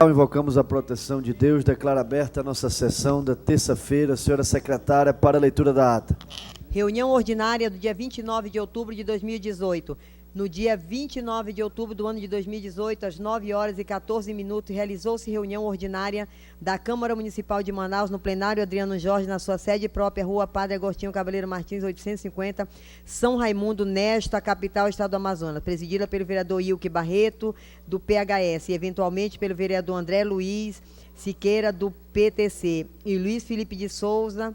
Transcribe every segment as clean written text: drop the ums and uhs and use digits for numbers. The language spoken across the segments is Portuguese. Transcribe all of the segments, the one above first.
Invocamos a proteção de Deus, declara aberta a nossa sessão da terça-feira. Senhora secretária, para a leitura da ata. Reunião ordinária do dia 29 de outubro de 2018. No dia 29 de outubro do ano de 2018, às 9 horas e 14 minutos, realizou-se reunião ordinária da Câmara Municipal de Manaus, no plenário Adriano Jorge, na sua sede própria, Rua Padre Agostinho Cavaleiro Martins, 850, São Raimundo, nesta capital, estado do Amazonas, presidida pelo vereador Ilke Barreto, do PHS, e eventualmente pelo vereador André Luiz Siqueira, do PTC, e Luiz Felipe de Souza,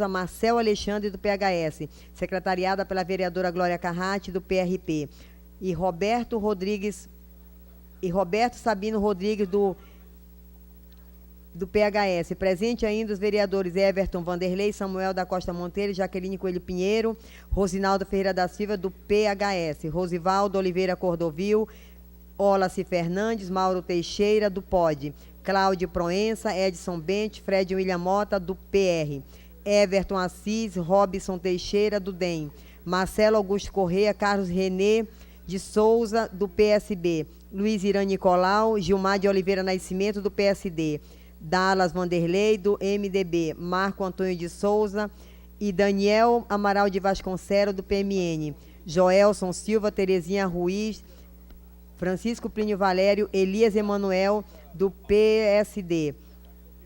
Marcel Alexandre, do PHS, secretariada pela vereadora Glória Carrati, do PRP, e Roberto Sabino Rodrigues, do PHS. Presente ainda os vereadores Everton Vanderlei, Samuel da Costa Monteiro, Jaqueline Coelho Pinheiro, Rosinaldo Ferreira da Silva, do PHS, Rosivaldo Oliveira Cordovil, Olace Fernandes, Mauro Teixeira, do POD, Cláudio Proença, Edson Bente, Fred William Mota, do PR, Everton Assis, Robson Teixeira, do DEM, Marcelo Augusto Correia, Carlos Renê de Souza, do PSB, Luiz Irã Nicolau, Gilmar de Oliveira Nascimento, do PSD, Dallas Vanderlei, do MDB, Marco Antônio de Souza e Daniel Amaral de Vasconcelos, do PMN, Joelson Silva, Terezinha Ruiz, Francisco Plínio Valério, Elias Emanuel, do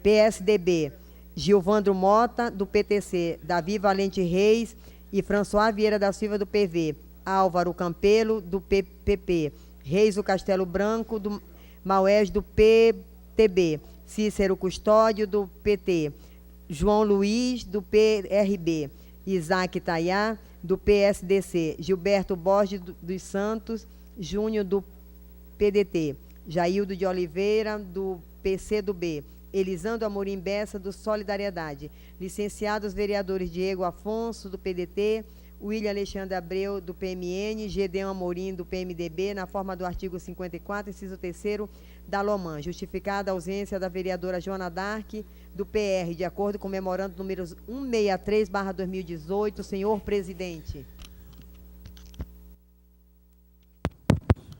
PSDB, Gilvandro Mota, do PTC, Davi Valente Reis e François Vieira da Silva, do PV, Álvaro Campelo, do PP, Reis do Castelo Branco, do Maués, do PTB, Cícero Custódio, do PT, João Luiz, do PRB, Isaac Tayá, do PSDC, Gilberto Borges dos Santos Júnior, do PDT, Jaildo de Oliveira, do PCdoB, Elisandro Amorim Bessa, do Solidariedade, licenciados vereadores Diego Afonso, do PDT, William Alexandre Abreu, do PMN, Gedeão Amorim, do PMDB, na forma do artigo 54, inciso 3º, da LOMAN, justificada a ausência da vereadora Joana Dark, do PR, de acordo com o memorando número 163/2018, senhor presidente.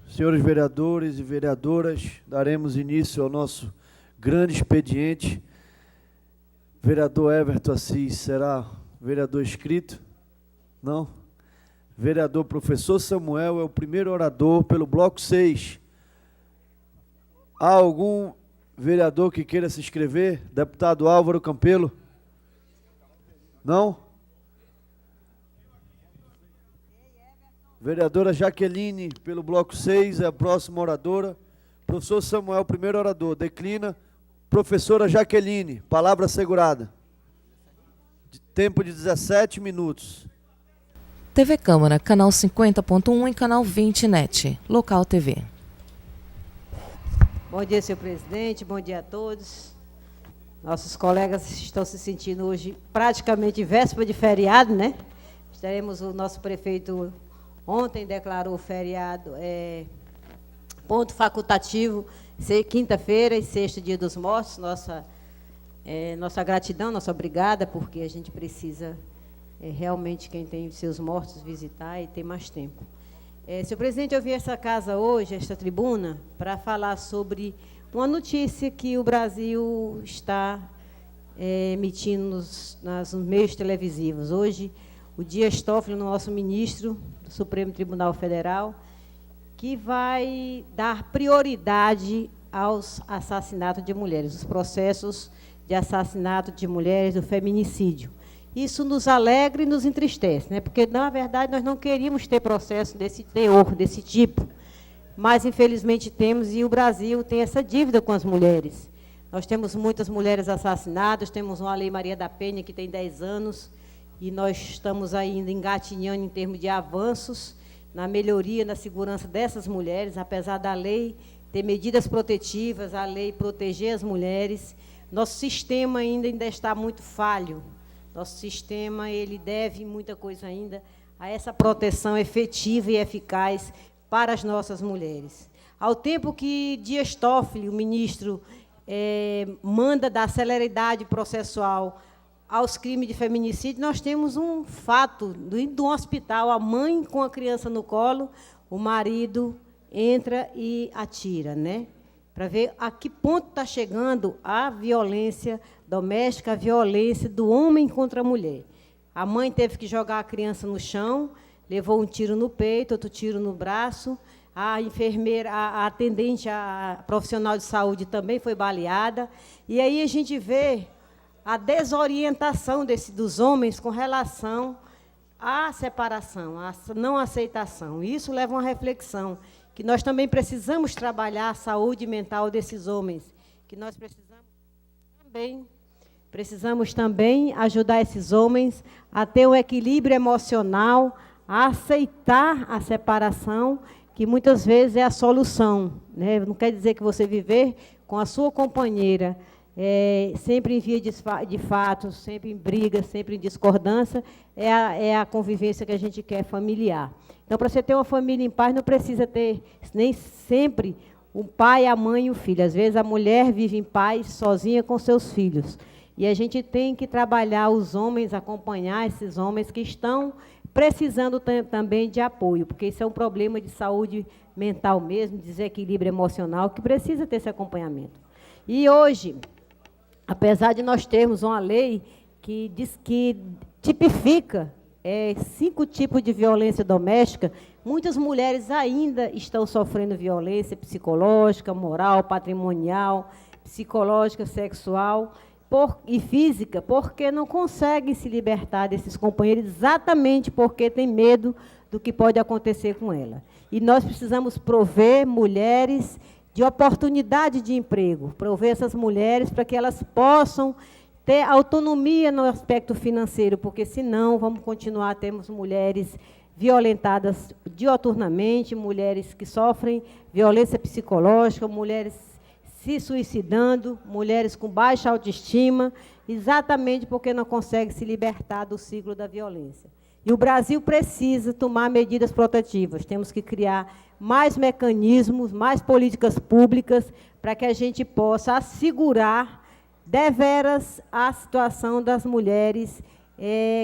Senhores vereadores e vereadoras, daremos início ao nosso grande expediente. Vereador Everton Assis será vereador inscrito? Não? Vereador professor Samuel é o primeiro orador pelo bloco 6. Há algum vereador que queira se inscrever? Deputado Álvaro Campelo? Não? Vereadora Jaqueline, pelo bloco 6, é a próxima oradora. Professor Samuel, primeiro orador. Declina. Professora Jaqueline, palavra assegurada. Tempo de 17 minutos. TV Câmara, canal 50.1 e canal 20 NET. Local TV. Bom dia, senhor presidente. Bom dia a todos. Nossos colegas estão se sentindo hoje praticamente véspera de feriado, né? Teremos o nosso prefeito... Ontem declarou o feriado, ponto facultativo, quinta-feira e sexta, dia dos mortos. Nossa gratidão, nossa obrigada, porque a gente precisa realmente, quem tem seus mortos, visitar e ter mais tempo. Senhor presidente, eu vim a essa casa hoje, esta tribuna, para falar sobre uma notícia que o Brasil está emitindo nos meios televisivos. Hoje, o Dias Toffoli, nosso ministro do Supremo Tribunal Federal, que vai dar prioridade aos assassinatos de mulheres, os processos de assassinato de mulheres, do feminicídio. Isso nos alegra e nos entristece, né? Porque, na verdade, nós não queríamos ter processo desse teor, desse tipo, mas, infelizmente, temos, e o Brasil tem essa dívida com as mulheres. Nós temos muitas mulheres assassinadas, temos uma Lei Maria da Penha, que tem 10 anos, e nós estamos ainda engatinhando em termos de avanços na melhoria, na segurança dessas mulheres, apesar da lei ter medidas protetivas, a lei proteger as mulheres. Nosso sistema ainda está muito falho. Nosso sistema ele deve muita coisa ainda a essa proteção efetiva e eficaz para as nossas mulheres. Ao tempo que Dias Toffoli, o ministro, manda dar celeridade processual aos crimes de feminicídio, nós temos um fato de um hospital, a mãe com a criança no colo, o marido entra e atira, né? para ver a que ponto está chegando a violência doméstica, a violência do homem contra a mulher. A mãe teve que jogar a criança no chão, levou um tiro no peito, outro tiro no braço. A enfermeira, a atendente, a profissional de saúde também foi baleada. E aí a gente vê a desorientação dos homens com relação à separação, à não aceitação. E isso leva a uma reflexão, que nós também precisamos trabalhar a saúde mental desses homens, que nós precisamos também ajudar esses homens a ter um equilíbrio emocional, a aceitar a separação, que muitas vezes é a solução, né? Não quer dizer que você viver com a sua companheira sempre em via de fatos, sempre em briga, sempre em discordância, é a convivência que a gente quer familiar. Então, para você ter uma família em paz, não precisa ter nem sempre o pai, a mãe e o filho. Às vezes, a mulher vive em paz sozinha com seus filhos. E a gente tem que trabalhar os homens, acompanhar esses homens que estão precisando também de apoio, porque isso é um problema de saúde mental mesmo, desequilíbrio emocional, que precisa ter esse acompanhamento. E hoje, apesar de nós termos uma lei que tipifica 5 tipos de violência doméstica, muitas mulheres ainda estão sofrendo violência psicológica, moral, patrimonial, psicológica, sexual e física, porque não conseguem se libertar desses companheiros, exatamente porque tem medo do que pode acontecer com ela. E nós precisamos prover mulheres de oportunidade de emprego, prover essas mulheres para que elas possam ter autonomia no aspecto financeiro, porque, senão, vamos continuar, temos mulheres violentadas dioturnamente, mulheres que sofrem violência psicológica, mulheres se suicidando, mulheres com baixa autoestima, exatamente porque não conseguem se libertar do ciclo da violência. E o Brasil precisa tomar medidas protetivas. Temos que criar mais mecanismos, mais políticas públicas, para que a gente possa assegurar deveras a situação das mulheres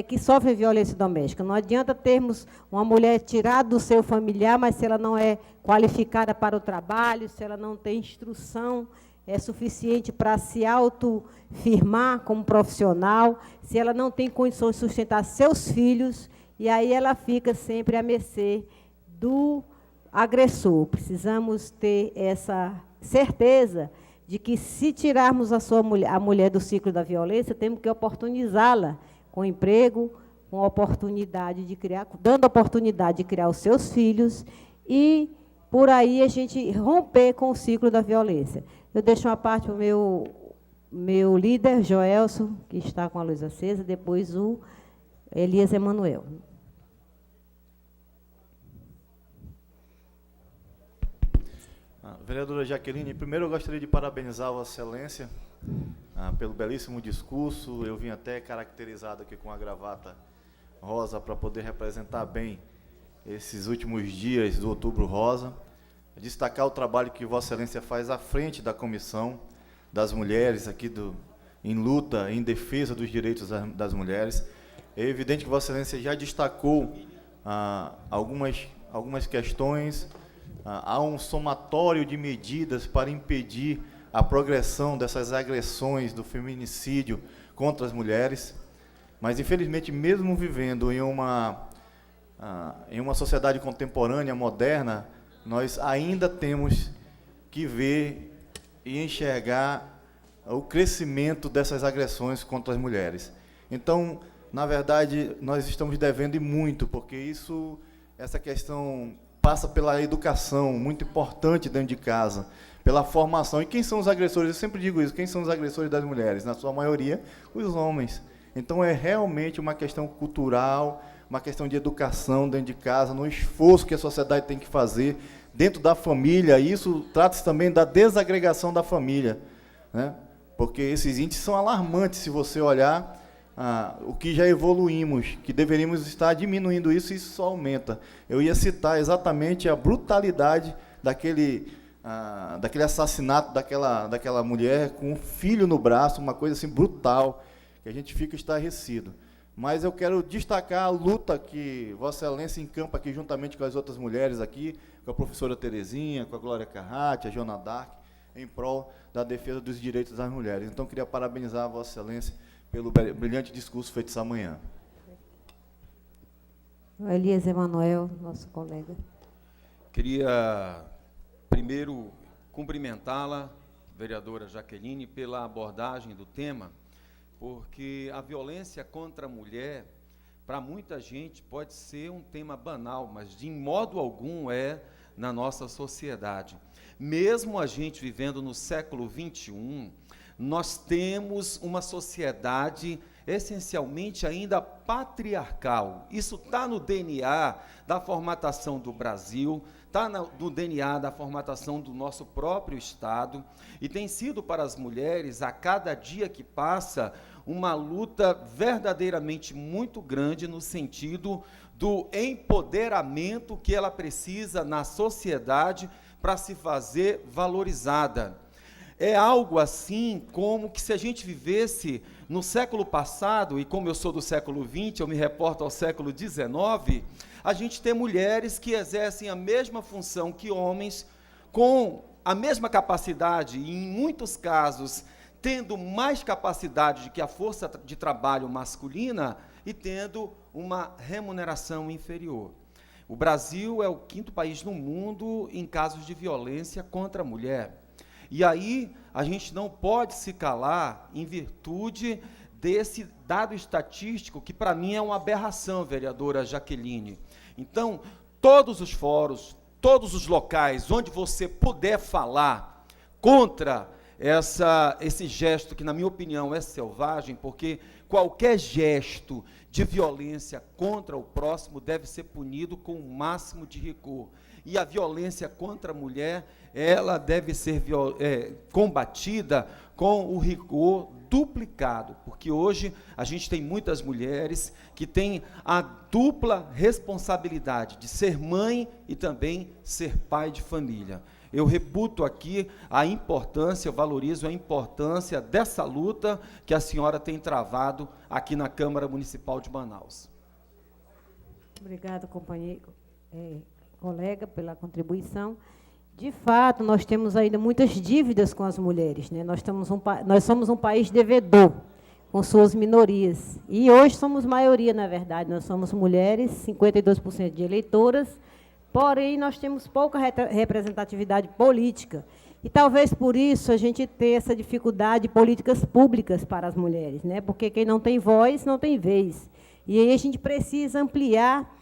que sofrem violência doméstica. Não adianta termos uma mulher tirada do seu familiar, mas se ela não é qualificada para o trabalho, se ela não tem instrução suficiente para se autofirmar como profissional, se ela não tem condições de sustentar seus filhos, e aí ela fica sempre à mercê do agressor. Precisamos ter essa certeza de que, se tirarmos a mulher do ciclo da violência, temos que oportunizá-la com emprego, com oportunidade de criar, dando oportunidade de criar os seus filhos, e, por aí, a gente romper com o ciclo da violência. Eu deixo uma parte para o meu líder, Joelson, que está com a luz acesa, depois o Elias Emanuel. Vereadora Jaqueline, primeiro eu gostaria de parabenizar Vossa Excelência pelo belíssimo discurso. Eu vim até caracterizado aqui com a gravata rosa para poder representar bem esses últimos dias do Outubro Rosa. Destacar o trabalho que Vossa Excelência faz à frente da Comissão das Mulheres, aqui em luta, em defesa dos direitos das mulheres. É evidente que Vossa Excelência já destacou algumas questões. Há um somatório de medidas para impedir a progressão dessas agressões do feminicídio contra as mulheres, mas, infelizmente, mesmo vivendo em uma sociedade contemporânea, moderna, nós ainda temos que ver e enxergar o crescimento dessas agressões contra as mulheres. Então, na verdade, nós estamos devendo e muito, porque essa questão passa pela educação, muito importante dentro de casa, pela formação. E quem são os agressores? Eu sempre digo isso, quem são os agressores das mulheres? Na sua maioria, os homens. Então, é realmente uma questão cultural, uma questão de educação dentro de casa, no esforço que a sociedade tem que fazer dentro da família. E isso trata-se também da desagregação da família, né? Porque esses índices são alarmantes, se você olhar o que já evoluímos, que deveríamos estar diminuindo isso, e isso só aumenta. Eu ia citar exatamente a brutalidade daquele assassinato daquela mulher com um filho no braço, uma coisa assim brutal, que a gente fica estarrecido. Mas eu quero destacar a luta que Vossa Excelência encampa aqui, juntamente com as outras mulheres aqui, com a professora Terezinha, com a Glória Carrati, a Joana Dark, em prol da defesa dos direitos das mulheres. Então, queria parabenizar a Vossa Excelência pelo brilhante discurso feito essa manhã. Elias Emanuel, nosso colega. Queria, primeiro, cumprimentá-la, vereadora Jaqueline, pela abordagem do tema, porque a violência contra a mulher, para muita gente, pode ser um tema banal, mas de modo algum é na nossa sociedade. Mesmo a gente vivendo no século XXI, nós temos uma sociedade essencialmente ainda patriarcal. Isso está no DNA da formatação do Brasil, está no DNA da formatação do nosso próprio Estado, e tem sido para as mulheres, a cada dia que passa, uma luta verdadeiramente muito grande no sentido do empoderamento que ela precisa na sociedade para se fazer valorizada. É algo assim como que se a gente vivesse no século passado, e como eu sou do século XX, eu me reporto ao século XIX, a gente tem mulheres que exercem a mesma função que homens, com a mesma capacidade, e em muitos casos, tendo mais capacidade do que a força de trabalho masculina, e tendo uma remuneração inferior. O Brasil é o 5º país no mundo em casos de violência contra a mulher. E aí, a gente não pode se calar em virtude desse dado estatístico, que para mim é uma aberração, vereadora Jaqueline. Então, todos os fóruns, todos os locais onde você puder falar contra esse gesto, que na minha opinião é selvagem, porque qualquer gesto de violência contra o próximo deve ser punido com o máximo de rigor. E a violência contra a mulher, ela deve ser combatida com o rigor duplicado, porque hoje a gente tem muitas mulheres que têm a dupla responsabilidade de ser mãe e também ser pai de família. Eu reputo aqui a importância, eu valorizo a importância dessa luta que a senhora tem travado aqui na Câmara Municipal de Manaus. Obrigado, companheiro, colega, pela contribuição. De fato, nós temos ainda muitas dívidas com as mulheres, né? Nós somos um país devedor com suas minorias. E hoje somos maioria, na verdade. Nós somos mulheres, 52% de eleitoras, porém, nós temos pouca representatividade política. E talvez por isso a gente tenha essa dificuldade de políticas públicas para as mulheres, né? Porque quem não tem voz, não tem vez. E aí a gente precisa ampliar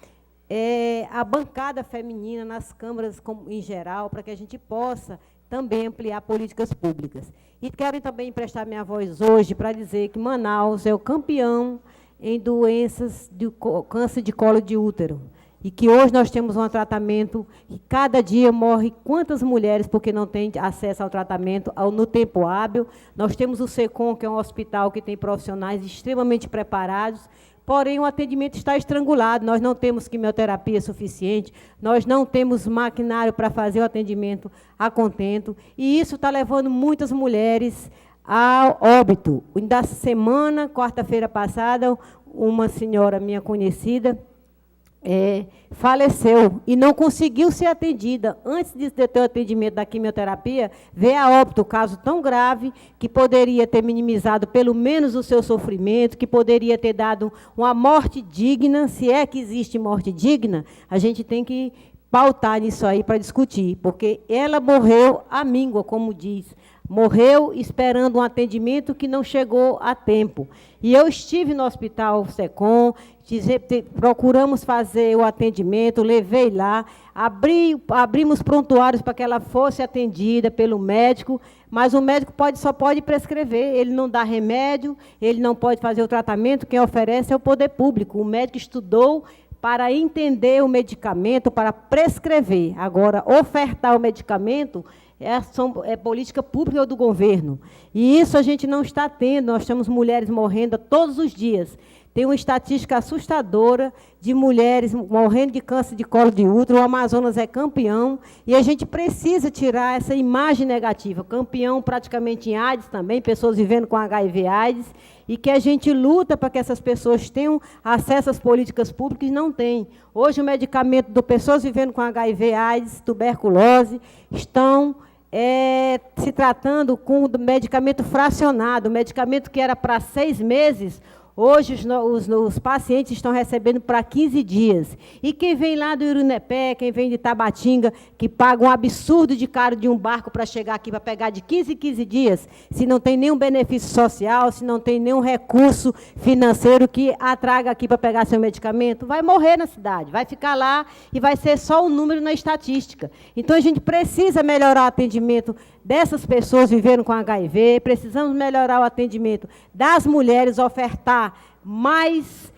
a bancada feminina nas câmaras em geral, para que a gente possa também ampliar políticas públicas. E quero também emprestar minha voz hoje para dizer que Manaus é o campeão em doenças de câncer de colo de útero. E que hoje nós temos um tratamento que cada dia morre quantas mulheres porque não têm acesso ao tratamento no tempo hábil. Nós temos o SECOM, que é um hospital que tem profissionais extremamente preparados, porém o atendimento está estrangulado, nós não temos quimioterapia suficiente, nós não temos maquinário para fazer o atendimento a contento, e isso está levando muitas mulheres ao óbito. Da semana, quarta-feira passada, uma senhora minha conhecida, faleceu e não conseguiu ser atendida. Antes de ter o atendimento da quimioterapia, veio a óbito, caso tão grave, que poderia ter minimizado pelo menos o seu sofrimento, que poderia ter dado uma morte digna. Se é que existe morte digna, a gente tem que pautar nisso aí para discutir, porque ela morreu à míngua, como diz. Morreu esperando um atendimento que não chegou a tempo. E eu estive no hospital SECOM, procuramos fazer o atendimento, levei lá, abrimos prontuários para que ela fosse atendida pelo médico, mas o médico só pode prescrever, ele não dá remédio, ele não pode fazer o tratamento, quem oferece é o poder público. O médico estudou para entender o medicamento, para prescrever. Agora, ofertar o medicamento é política pública do governo. E isso a gente não está tendo. Nós temos mulheres morrendo todos os dias. Tem uma estatística assustadora de mulheres morrendo de câncer de colo de útero. O Amazonas é campeão. E a gente precisa tirar essa imagem negativa. Campeão praticamente em AIDS também, pessoas vivendo com HIV/AIDS. E que a gente luta para que essas pessoas tenham acesso às políticas públicas e não têm. Hoje, o medicamento de pessoas vivendo com HIV/AIDS, tuberculose, estão se tratando com medicamento fracionado, medicamento que era para 6 meses, hoje os pacientes estão recebendo para 15 dias. E quem vem lá do Irunepé, quem vem de Tabatinga, que paga um absurdo de caro de um barco para chegar aqui, para pegar de 15 em 15 dias, se não tem nenhum benefício social, se não tem nenhum recurso financeiro que atraga aqui para pegar seu medicamento, vai morrer na cidade, vai ficar lá e vai ser só um número na estatística. Então, a gente precisa melhorar o atendimento dessas pessoas vivendo com HIV, precisamos melhorar o atendimento das mulheres, ofertar mais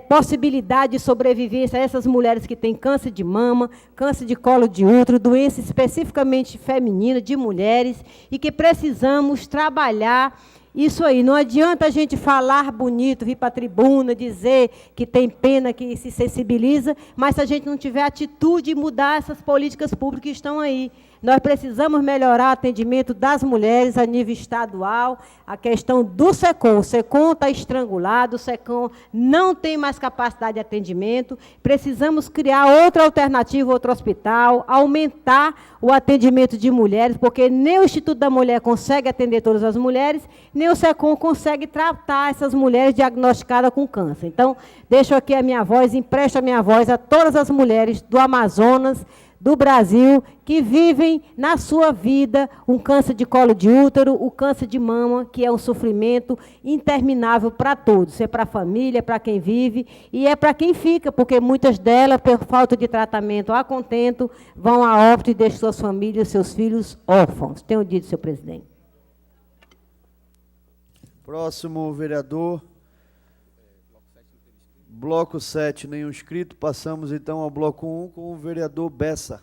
possibilidade de sobrevivência a essas mulheres que têm câncer de mama, câncer de colo de útero, doença especificamente feminina, de mulheres, e que precisamos trabalhar isso aí. Não adianta a gente falar bonito, vir para a tribuna, dizer que tem pena, que se sensibiliza, mas se a gente não tiver atitude e mudar essas políticas públicas que estão aí. Nós precisamos melhorar o atendimento das mulheres a nível estadual, a questão do SECOM. O SECOM está estrangulado, o SECOM não tem mais capacidade de atendimento. Precisamos criar outra alternativa, outro hospital, aumentar o atendimento de mulheres, porque nem o Instituto da Mulher consegue atender todas as mulheres, nem o SECOM consegue tratar essas mulheres diagnosticadas com câncer. Então, deixo aqui a minha voz, empresto a minha voz a todas as mulheres do Amazonas, do Brasil, que vivem na sua vida um câncer de colo de útero, o câncer de mama, que é um sofrimento interminável para todos. É para a família, é para quem vive e é para quem fica, porque muitas delas, por falta de tratamento a contento, vão a óbito e deixam suas famílias, seus filhos órfãos. Tenho dito, senhor presidente. Próximo vereador. Bloco 7, nenhum inscrito. Passamos, então, ao bloco 1 com o vereador Bessa.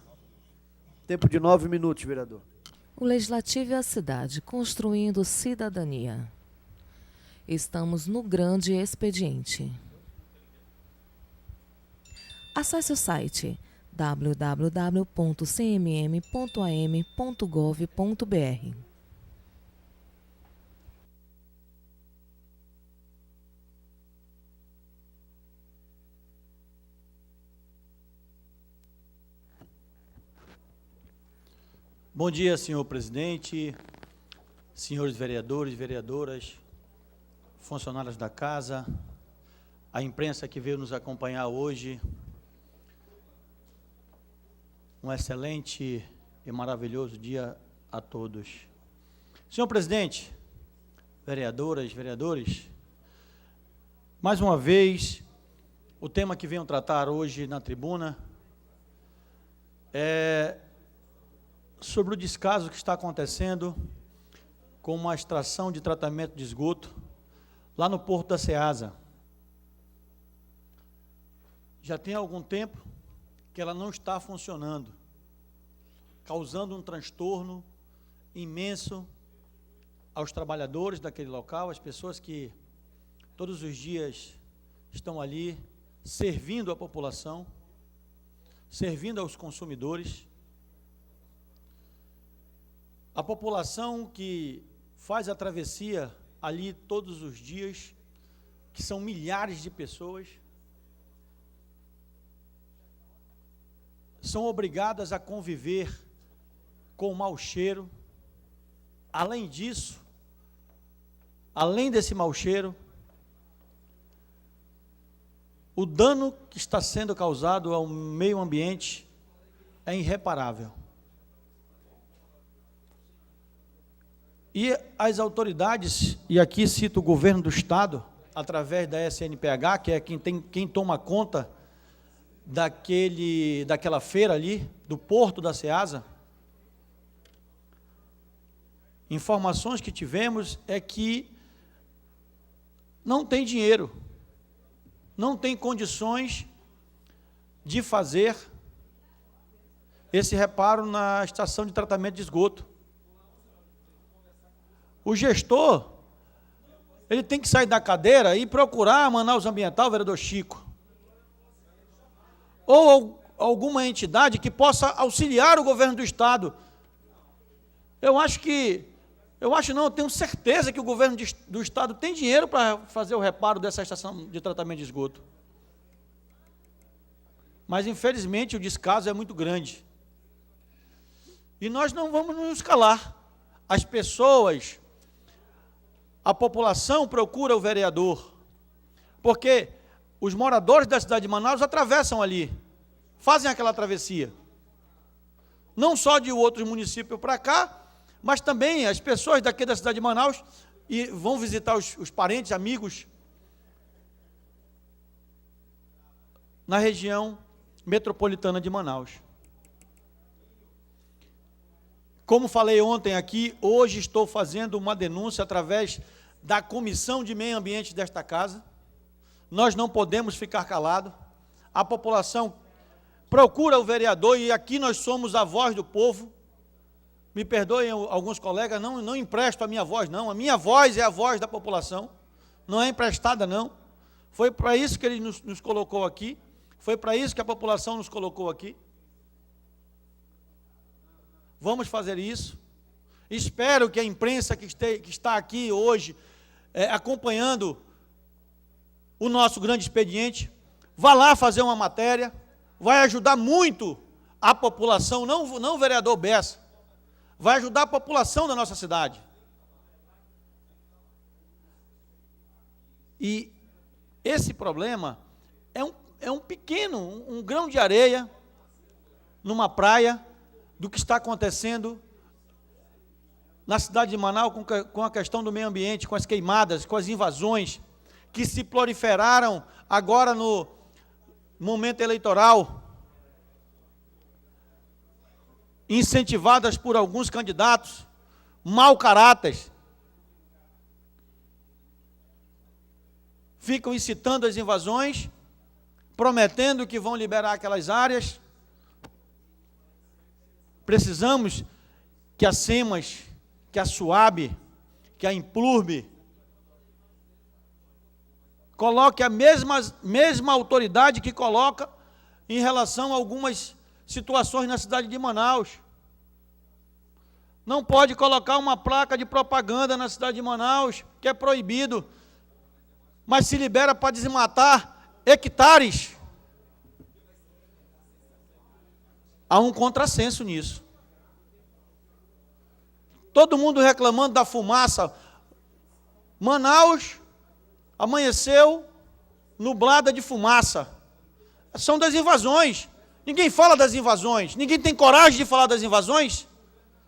Tempo de 9 minutos, vereador. O Legislativo e a cidade, construindo cidadania. Estamos no grande expediente. Acesse o site www.cmm.am.gov.br. Bom dia, senhor presidente, senhores vereadores, vereadoras, funcionários da casa, a imprensa que veio nos acompanhar hoje. Um excelente e maravilhoso dia a todos. Senhor presidente, vereadoras, vereadores, mais uma vez, o tema que venho tratar hoje na tribuna é sobre o descaso que está acontecendo com uma extração de tratamento de esgoto lá no Porto da Ceasa. Já tem algum tempo que ela não está funcionando, causando um transtorno imenso aos trabalhadores daquele local, às pessoas que todos os dias estão ali servindo a população, servindo aos consumidores. A população que faz a travessia ali todos os dias, que são milhares de pessoas, são obrigadas a conviver com o mau cheiro. Além disso, além desse mau cheiro, o dano que está sendo causado ao meio ambiente é irreparável. E as autoridades, e aqui cito o governo do Estado, através da SNPH, que é quem toma conta daquela feira ali, do Porto da Ceasa, informações que tivemos é que não tem dinheiro, não tem condições de fazer esse reparo na estação de tratamento de esgoto. O gestor, ele tem que sair da cadeira e procurar a Manaus Ambiental, vereador Chico, ou alguma entidade que possa auxiliar o governo do Estado. Eu tenho certeza que o governo do Estado tem dinheiro para fazer o reparo dessa estação de tratamento de esgoto. Mas, infelizmente, o descaso é muito grande. E nós não vamos nos calar. As pessoas, a população procura o vereador, porque os moradores da cidade de Manaus atravessam ali, fazem aquela travessia. Não só de outros municípios para cá, mas também as pessoas daqui da cidade de Manaus e vão visitar os parentes, amigos, na região metropolitana de Manaus. Como falei ontem aqui, hoje estou fazendo uma denúncia através da Comissão de Meio Ambiente desta casa. Nós não podemos ficar calados. A população procura o vereador e aqui nós somos a voz do povo. Me perdoem alguns colegas, não empresto a minha voz, não. A minha voz é a voz da população, não é emprestada, não. Foi para isso que ele nos colocou aqui, foi para isso que a população nos colocou aqui. Vamos fazer isso. Espero que a imprensa que está aqui hoje, acompanhando o nosso grande expediente, vá lá fazer uma matéria, vai ajudar muito a população, não o vereador Bessa, vai ajudar a população da nossa cidade. E esse problema é um pequeno, um grão de areia numa praia do que está acontecendo na cidade de Manaus com a questão do meio ambiente, com as queimadas, com as invasões, que se proliferaram agora no momento eleitoral, incentivadas por alguns candidatos, mau caráter, ficam incitando as invasões, prometendo que vão liberar aquelas áreas. Precisamos que a SEMAS, que a SUAB, que a Implurb coloque a mesma autoridade que coloca em relação a algumas situações na cidade de Manaus. Não pode colocar uma placa de propaganda na cidade de Manaus, que é proibido, mas se libera para desmatar hectares. Há um contrassenso nisso. Todo mundo reclamando da fumaça. Manaus amanheceu nublada de fumaça. São das invasões. Ninguém fala das invasões. Ninguém tem coragem de falar das invasões.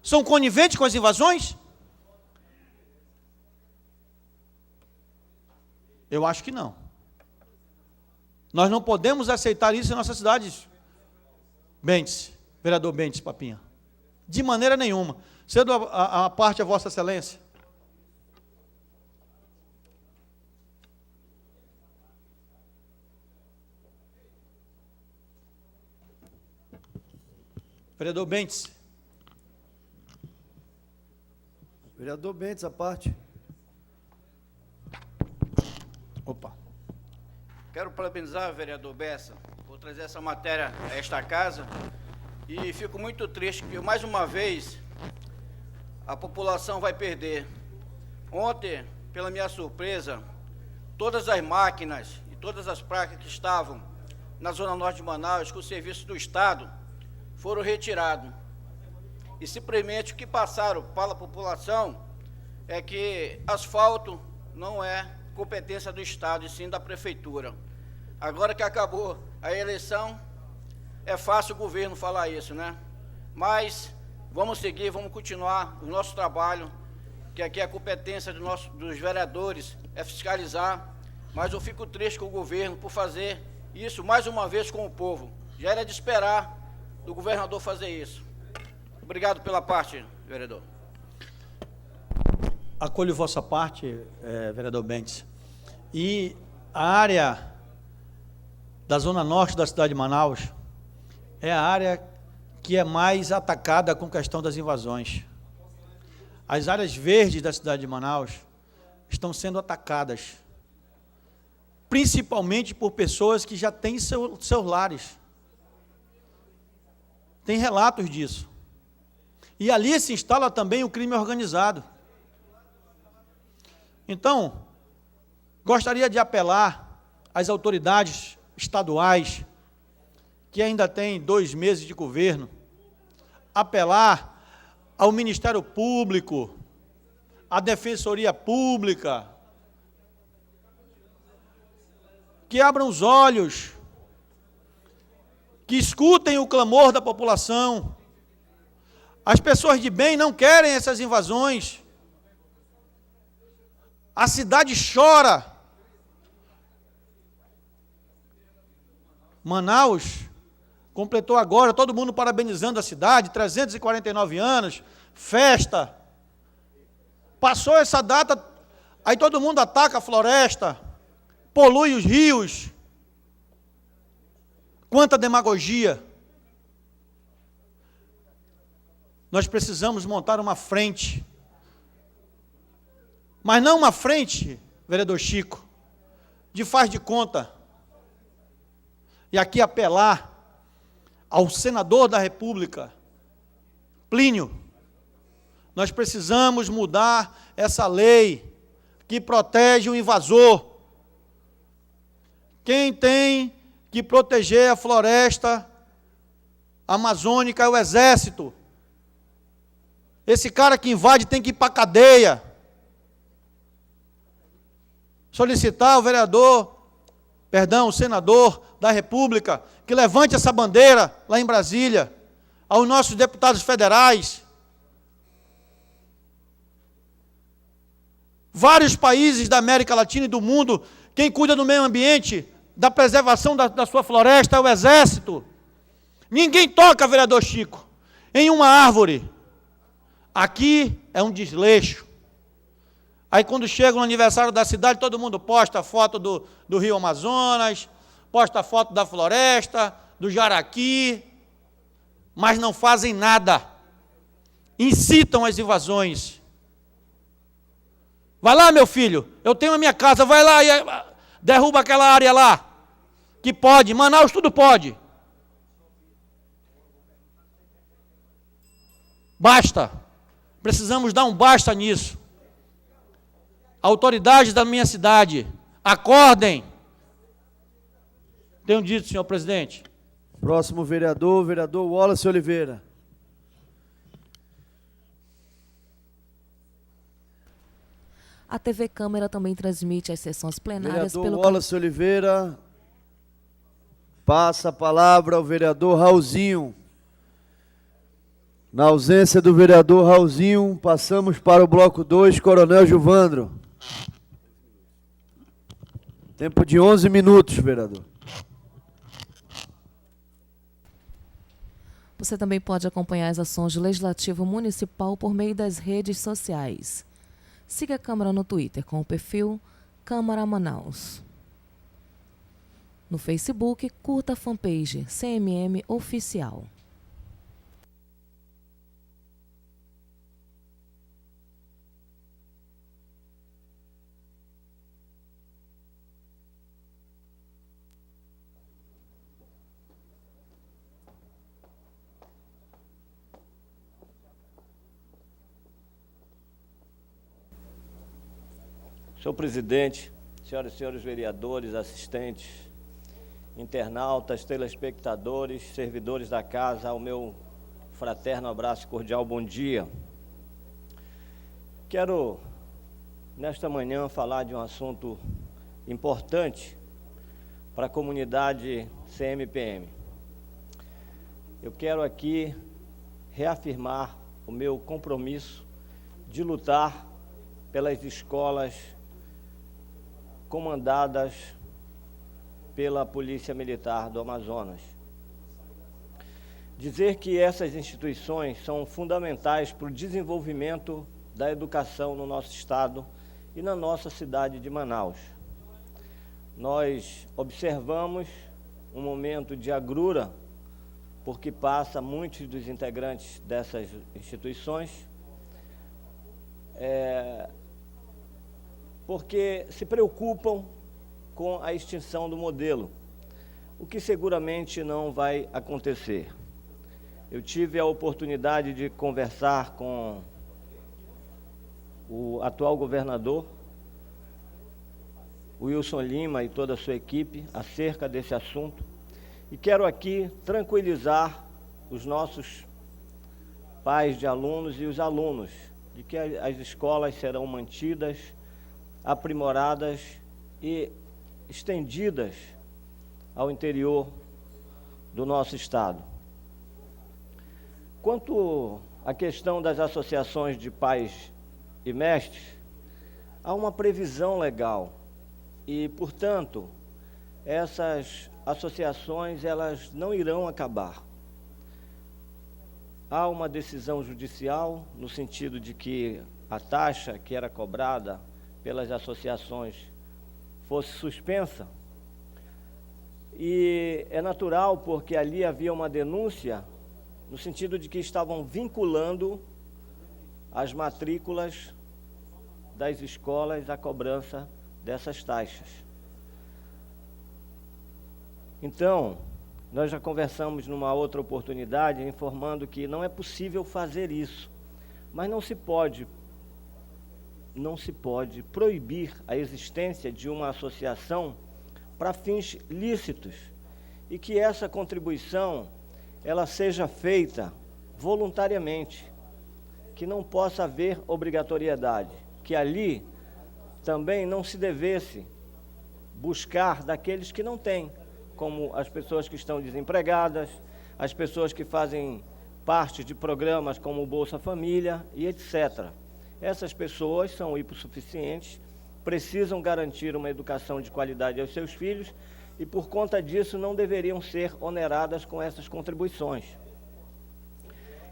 São coniventes com as invasões? Eu acho que não. Nós não podemos aceitar isso em nossas cidades. Bentes, vereador Bentes Papinha. De maneira nenhuma. Cedo a parte a Vossa Excelência. Vereador Bentes. Vereador Bentes, a parte. Opa. Quero parabenizar o vereador Bessa por trazer essa matéria a esta casa e fico muito triste que, mais uma vez, a população vai perder. Ontem, pela minha surpresa, todas as máquinas e todas as placas que estavam na Zona Norte de Manaus, com o serviço do Estado, foram retirados. E simplesmente o que passaram para a população é que asfalto não é competência do Estado, e sim da Prefeitura. Agora que acabou a eleição, é fácil o governo falar isso, né? Mas vamos seguir, vamos continuar o nosso trabalho, que aqui a competência dos vereadores é fiscalizar, mas eu fico triste com o governo por fazer isso mais uma vez com o povo. Já era de esperar do governador fazer isso. Obrigado pela parte, vereador. Acolho vossa parte, vereador Bentes. E a área da Zona Norte da cidade de Manaus é a área que é mais atacada com a questão das invasões. As áreas verdes da cidade de Manaus estão sendo atacadas, principalmente por pessoas que já têm seus lares. Tem relatos disso. E ali se instala também o crime organizado. Então, gostaria de apelar às autoridades estaduais, que ainda têm 2 meses de governo, apelar ao Ministério Público, à Defensoria Pública, que abram os olhos, que escutem o clamor da população. As pessoas de bem não querem essas invasões. A cidade chora. Manaus completou agora, todo mundo parabenizando a cidade, 349 anos, festa. Passou essa data, aí todo mundo ataca a floresta, polui os rios. Quanta demagogia. Nós precisamos montar uma frente. Mas não uma frente, vereador Chico, de faz de conta. E aqui apelar ao senador da República, Plínio. Nós precisamos mudar essa lei que protege o invasor. Quem tem que proteger a floresta amazônica é o Exército. Esse cara que invade tem que ir para a cadeia. Solicitar ao o senador da República, que levante essa bandeira lá em Brasília, aos nossos deputados federais. Vários países da América Latina e do mundo, quem cuida do meio ambiente, da preservação da sua floresta é o Exército. Ninguém toca, vereador Chico, em uma árvore. Aqui é um desleixo. Aí quando chega no aniversário da cidade, todo mundo posta foto do Rio Amazonas, posta foto da floresta, do jaraqui, mas não fazem nada. Incitam as invasões. Vai lá, meu filho, eu tenho a minha casa, vai lá e derruba aquela área lá. Que pode, Manaus tudo pode. Basta. Precisamos dar um basta nisso. Autoridades da minha cidade, acordem. Tenho dito, senhor presidente. Próximo vereador Wallace Oliveira. A TV Câmara também transmite as sessões plenárias Vereador Wallace Oliveira. Passa a palavra ao vereador Raulzinho. Na ausência do vereador Raulzinho, passamos para o bloco 2, Coronel Gilvandro. Tempo de 11 minutos, vereador. Você também pode acompanhar as ações do Legislativo Municipal por meio das redes sociais. Siga a Câmara no Twitter com o perfil Câmara Manaus. No Facebook, curta a fanpage CMM Oficial. Senhor presidente, senhoras e senhores vereadores, assistentes, internautas, telespectadores, servidores da casa, ao meu fraterno abraço e cordial bom dia. Quero, nesta manhã, falar de um assunto importante para a comunidade CMPM. Eu quero aqui reafirmar o meu compromisso de lutar pelas escolas comandadas pela Polícia Militar do Amazonas. Dizer que essas instituições são fundamentais para o desenvolvimento da educação no nosso estado e na nossa cidade de Manaus. Nós observamos um momento de agrura, porque passa muitos dos integrantes dessas instituições, porque se preocupam com a extinção do modelo, o que seguramente não vai acontecer. Eu tive a oportunidade de conversar com o atual governador, Wilson Lima, e toda a sua equipe acerca desse assunto, e quero aqui tranquilizar os nossos pais de alunos e os alunos, de que as escolas serão mantidas, aprimoradas e estendidas ao interior do nosso Estado. Quanto à questão das associações de pais e mestres, há uma previsão legal e, portanto, essas associações elas não irão acabar. Há uma decisão judicial no sentido de que a taxa que era cobrada pelas associações fosse suspensa, e é natural porque ali havia uma denúncia no sentido de que estavam vinculando as matrículas das escolas à cobrança dessas taxas. Então, nós já conversamos numa outra oportunidade, informando que não é possível fazer isso, mas não se pode proibir a existência de uma associação para fins lícitos e que essa contribuição ela seja feita voluntariamente, que não possa haver obrigatoriedade, que ali também não se devesse buscar daqueles que não têm, como as pessoas que estão desempregadas, as pessoas que fazem parte de programas como o Bolsa Família e etc. Essas pessoas são hipossuficientes, precisam garantir uma educação de qualidade aos seus filhos e, por conta disso, não deveriam ser oneradas com essas contribuições.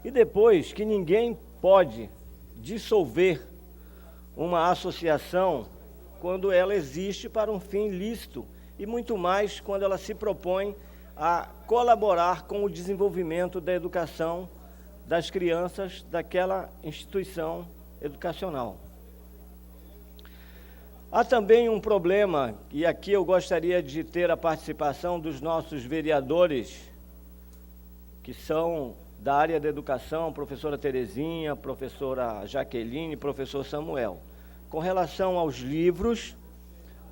E depois, que ninguém pode dissolver uma associação quando ela existe para um fim lícito e muito mais quando ela se propõe a colaborar com o desenvolvimento da educação das crianças daquela instituição educacional. Há também um problema, e aqui eu gostaria de ter a participação dos nossos vereadores, que são da área da educação, professora Terezinha, professora Jaqueline, professor Samuel, com relação aos livros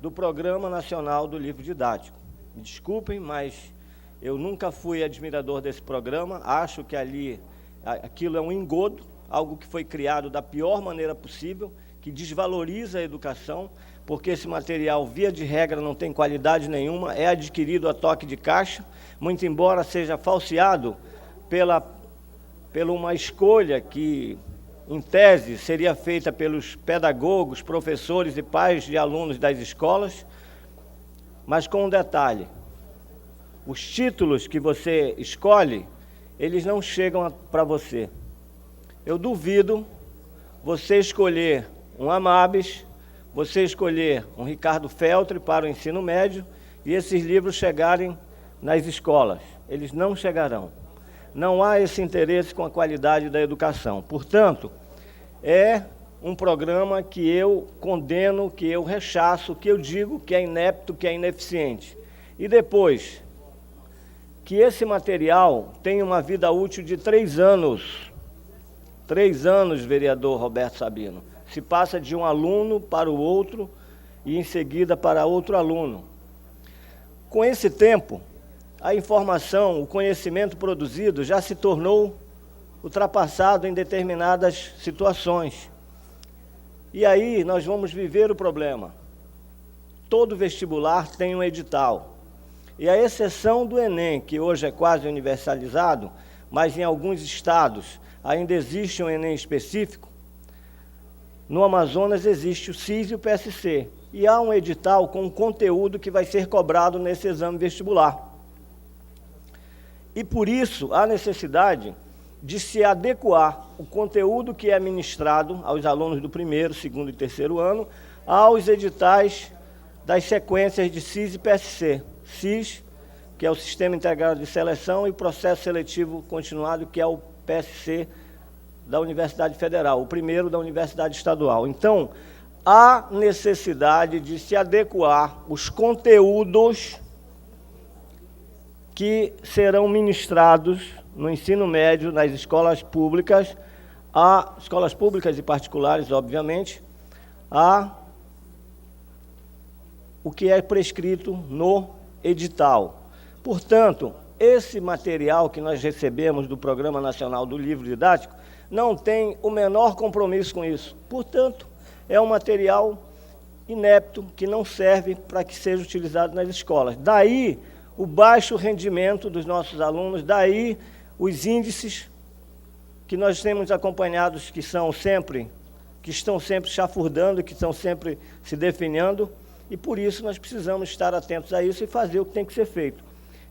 do Programa Nacional do Livro Didático. Me desculpem, mas eu nunca fui admirador desse programa, acho que aquilo é um engodo, algo que foi criado da pior maneira possível, que desvaloriza a educação, porque esse material, via de regra, não tem qualidade nenhuma, é adquirido a toque de caixa, muito embora seja falseado pela uma escolha que, em tese, seria feita pelos pedagogos, professores e pais de alunos das escolas, mas com um detalhe: os títulos que você escolhe, eles não chegam para você. Eu duvido você escolher um Amabis, você escolher um Ricardo Feltri para o ensino médio e esses livros chegarem nas escolas. Eles não chegarão. Não há esse interesse com a qualidade da educação. Portanto, é um programa que eu condeno, que eu rechaço, que eu digo que é inepto, que é ineficiente. E depois, que esse material tenha uma vida útil de 3 anos. 3 anos, vereador Roberto Sabino. Se passa de um aluno para o outro e, em seguida, para outro aluno. Com esse tempo, a informação, o conhecimento produzido já se tornou ultrapassado em determinadas situações. E aí nós vamos viver o problema. Todo vestibular tem um edital. E a exceção do Enem, que hoje é quase universalizado, mas em alguns estados ainda existe um Enem específico, no Amazonas existe o CIS e o PSC. E há um edital com um conteúdo que vai ser cobrado nesse exame vestibular. E por isso há necessidade de se adequar o conteúdo que é ministrado aos alunos do 1º, 2º e 3º ano aos editais das sequências de CIS e PSC. CIS, que é o Sistema Integrado de Seleção, e o Processo Seletivo Continuado, que é o PSC da Universidade Federal, o 1º da Universidade Estadual. Então, há necessidade de se adequar os conteúdos que serão ministrados no ensino médio, nas escolas públicas e particulares, obviamente, a o que é prescrito no edital. Portanto, esse material que nós recebemos do Programa Nacional do Livro Didático não têm o menor compromisso com isso. Portanto, é um material inepto que não serve para que seja utilizado nas escolas. Daí o baixo rendimento dos nossos alunos, daí os índices que nós temos acompanhados que estão sempre chafurdando, que estão sempre se definhando, e por isso nós precisamos estar atentos a isso e fazer o que tem que ser feito.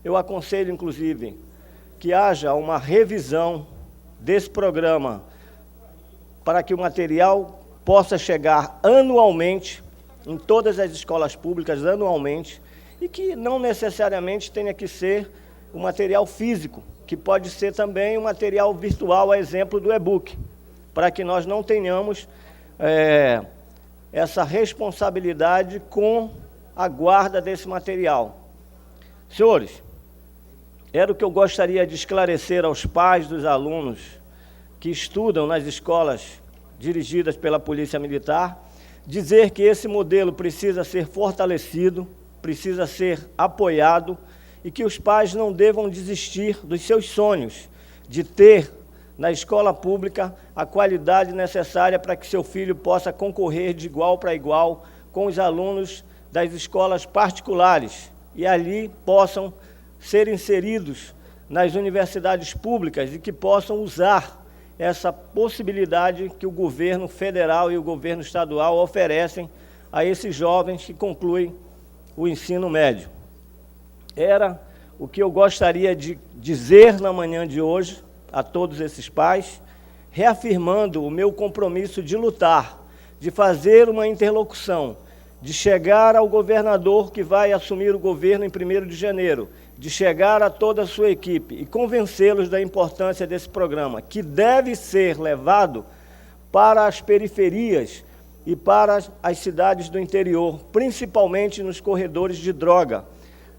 Eu aconselho, inclusive, que haja uma revisão desse programa para que o material possa chegar anualmente em todas as escolas públicas, anualmente, e que não necessariamente tenha que ser o material físico, que pode ser também um material virtual, a exemplo do e-book, para que nós não tenhamos essa responsabilidade com a guarda desse material. Senhores, era o que eu gostaria de esclarecer aos pais dos alunos que estudam nas escolas dirigidas pela Polícia Militar, dizer que esse modelo precisa ser fortalecido, precisa ser apoiado e que os pais não devam desistir dos seus sonhos de ter na escola pública a qualidade necessária para que seu filho possa concorrer de igual para igual com os alunos das escolas particulares e ali possam ser inseridos nas universidades públicas e que possam usar essa possibilidade que o governo federal e o governo estadual oferecem a esses jovens que concluem o ensino médio. Era o que eu gostaria de dizer na manhã de hoje a todos esses pais, reafirmando o meu compromisso de lutar, de fazer uma interlocução, de chegar ao governador que vai assumir o governo em 1º de janeiro, de chegar a toda a sua equipe e convencê-los da importância desse programa, que deve ser levado para as periferias e para as cidades do interior, principalmente nos corredores de droga.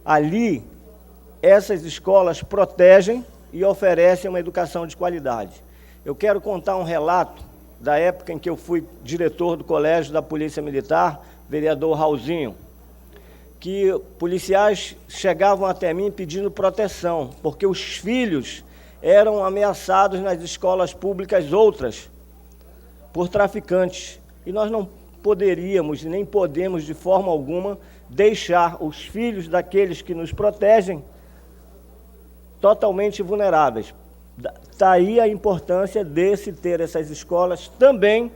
Ali, essas escolas protegem e oferecem uma educação de qualidade. Eu quero contar um relato da época em que eu fui diretor do Colégio da Polícia Militar, vereador Raulzinho, que policiais chegavam até mim pedindo proteção, porque os filhos eram ameaçados nas escolas públicas outras por traficantes. E nós não poderíamos, nem podemos de forma alguma, deixar os filhos daqueles que nos protegem totalmente vulneráveis. Daí a importância de ter essas escolas também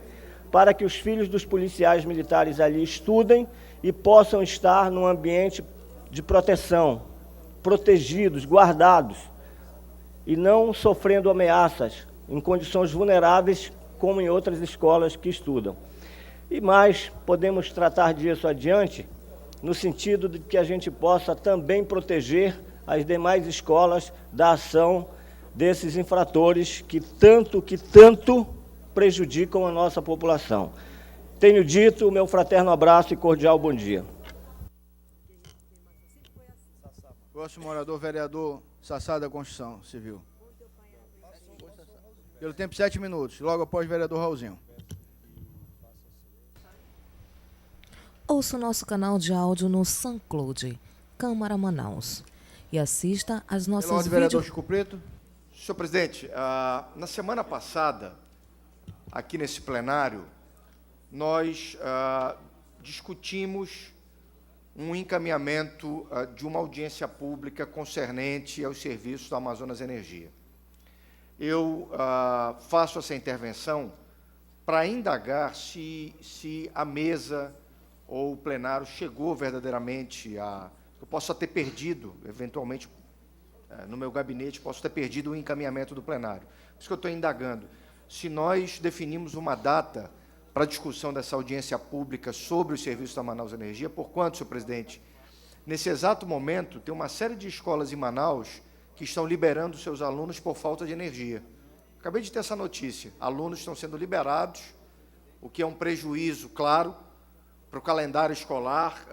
para que os filhos dos policiais militares ali estudem e possam estar num ambiente de proteção, protegidos, guardados, e não sofrendo ameaças em condições vulneráveis, como em outras escolas que estudam. E mais, podemos tratar disso adiante, no sentido de que a gente possa também proteger as demais escolas da ação desses infratores que tanto prejudicam a nossa população. Tenho dito, o meu fraterno abraço e cordial bom dia. Próximo orador, vereador Sassá da Constituição Civil. Pelo tempo 7 minutos, logo após o vereador Raulzinho. Ouça o nosso canal de áudio no SoundCloud, Câmara Manaus. E assista às nossas vereador Chico Preto. Senhor presidente, na semana passada, aqui nesse plenário, nós discutimos um encaminhamento de uma audiência pública concernente aos serviços da Amazonas Energia. Eu faço essa intervenção para indagar se a mesa ou o plenário chegou verdadeiramente a... Eu posso ter perdido, eventualmente, no meu gabinete, posso ter perdido o encaminhamento do plenário. Por isso que eu estou indagando. Se nós definimos uma data para a discussão dessa audiência pública sobre os serviços da Manaus Energia, por quanto, senhor presidente? Nesse exato momento, tem uma série de escolas em Manaus que estão liberando seus alunos por falta de energia. Acabei de ter essa notícia. Alunos estão sendo liberados, o que é um prejuízo, claro, para o calendário escolar,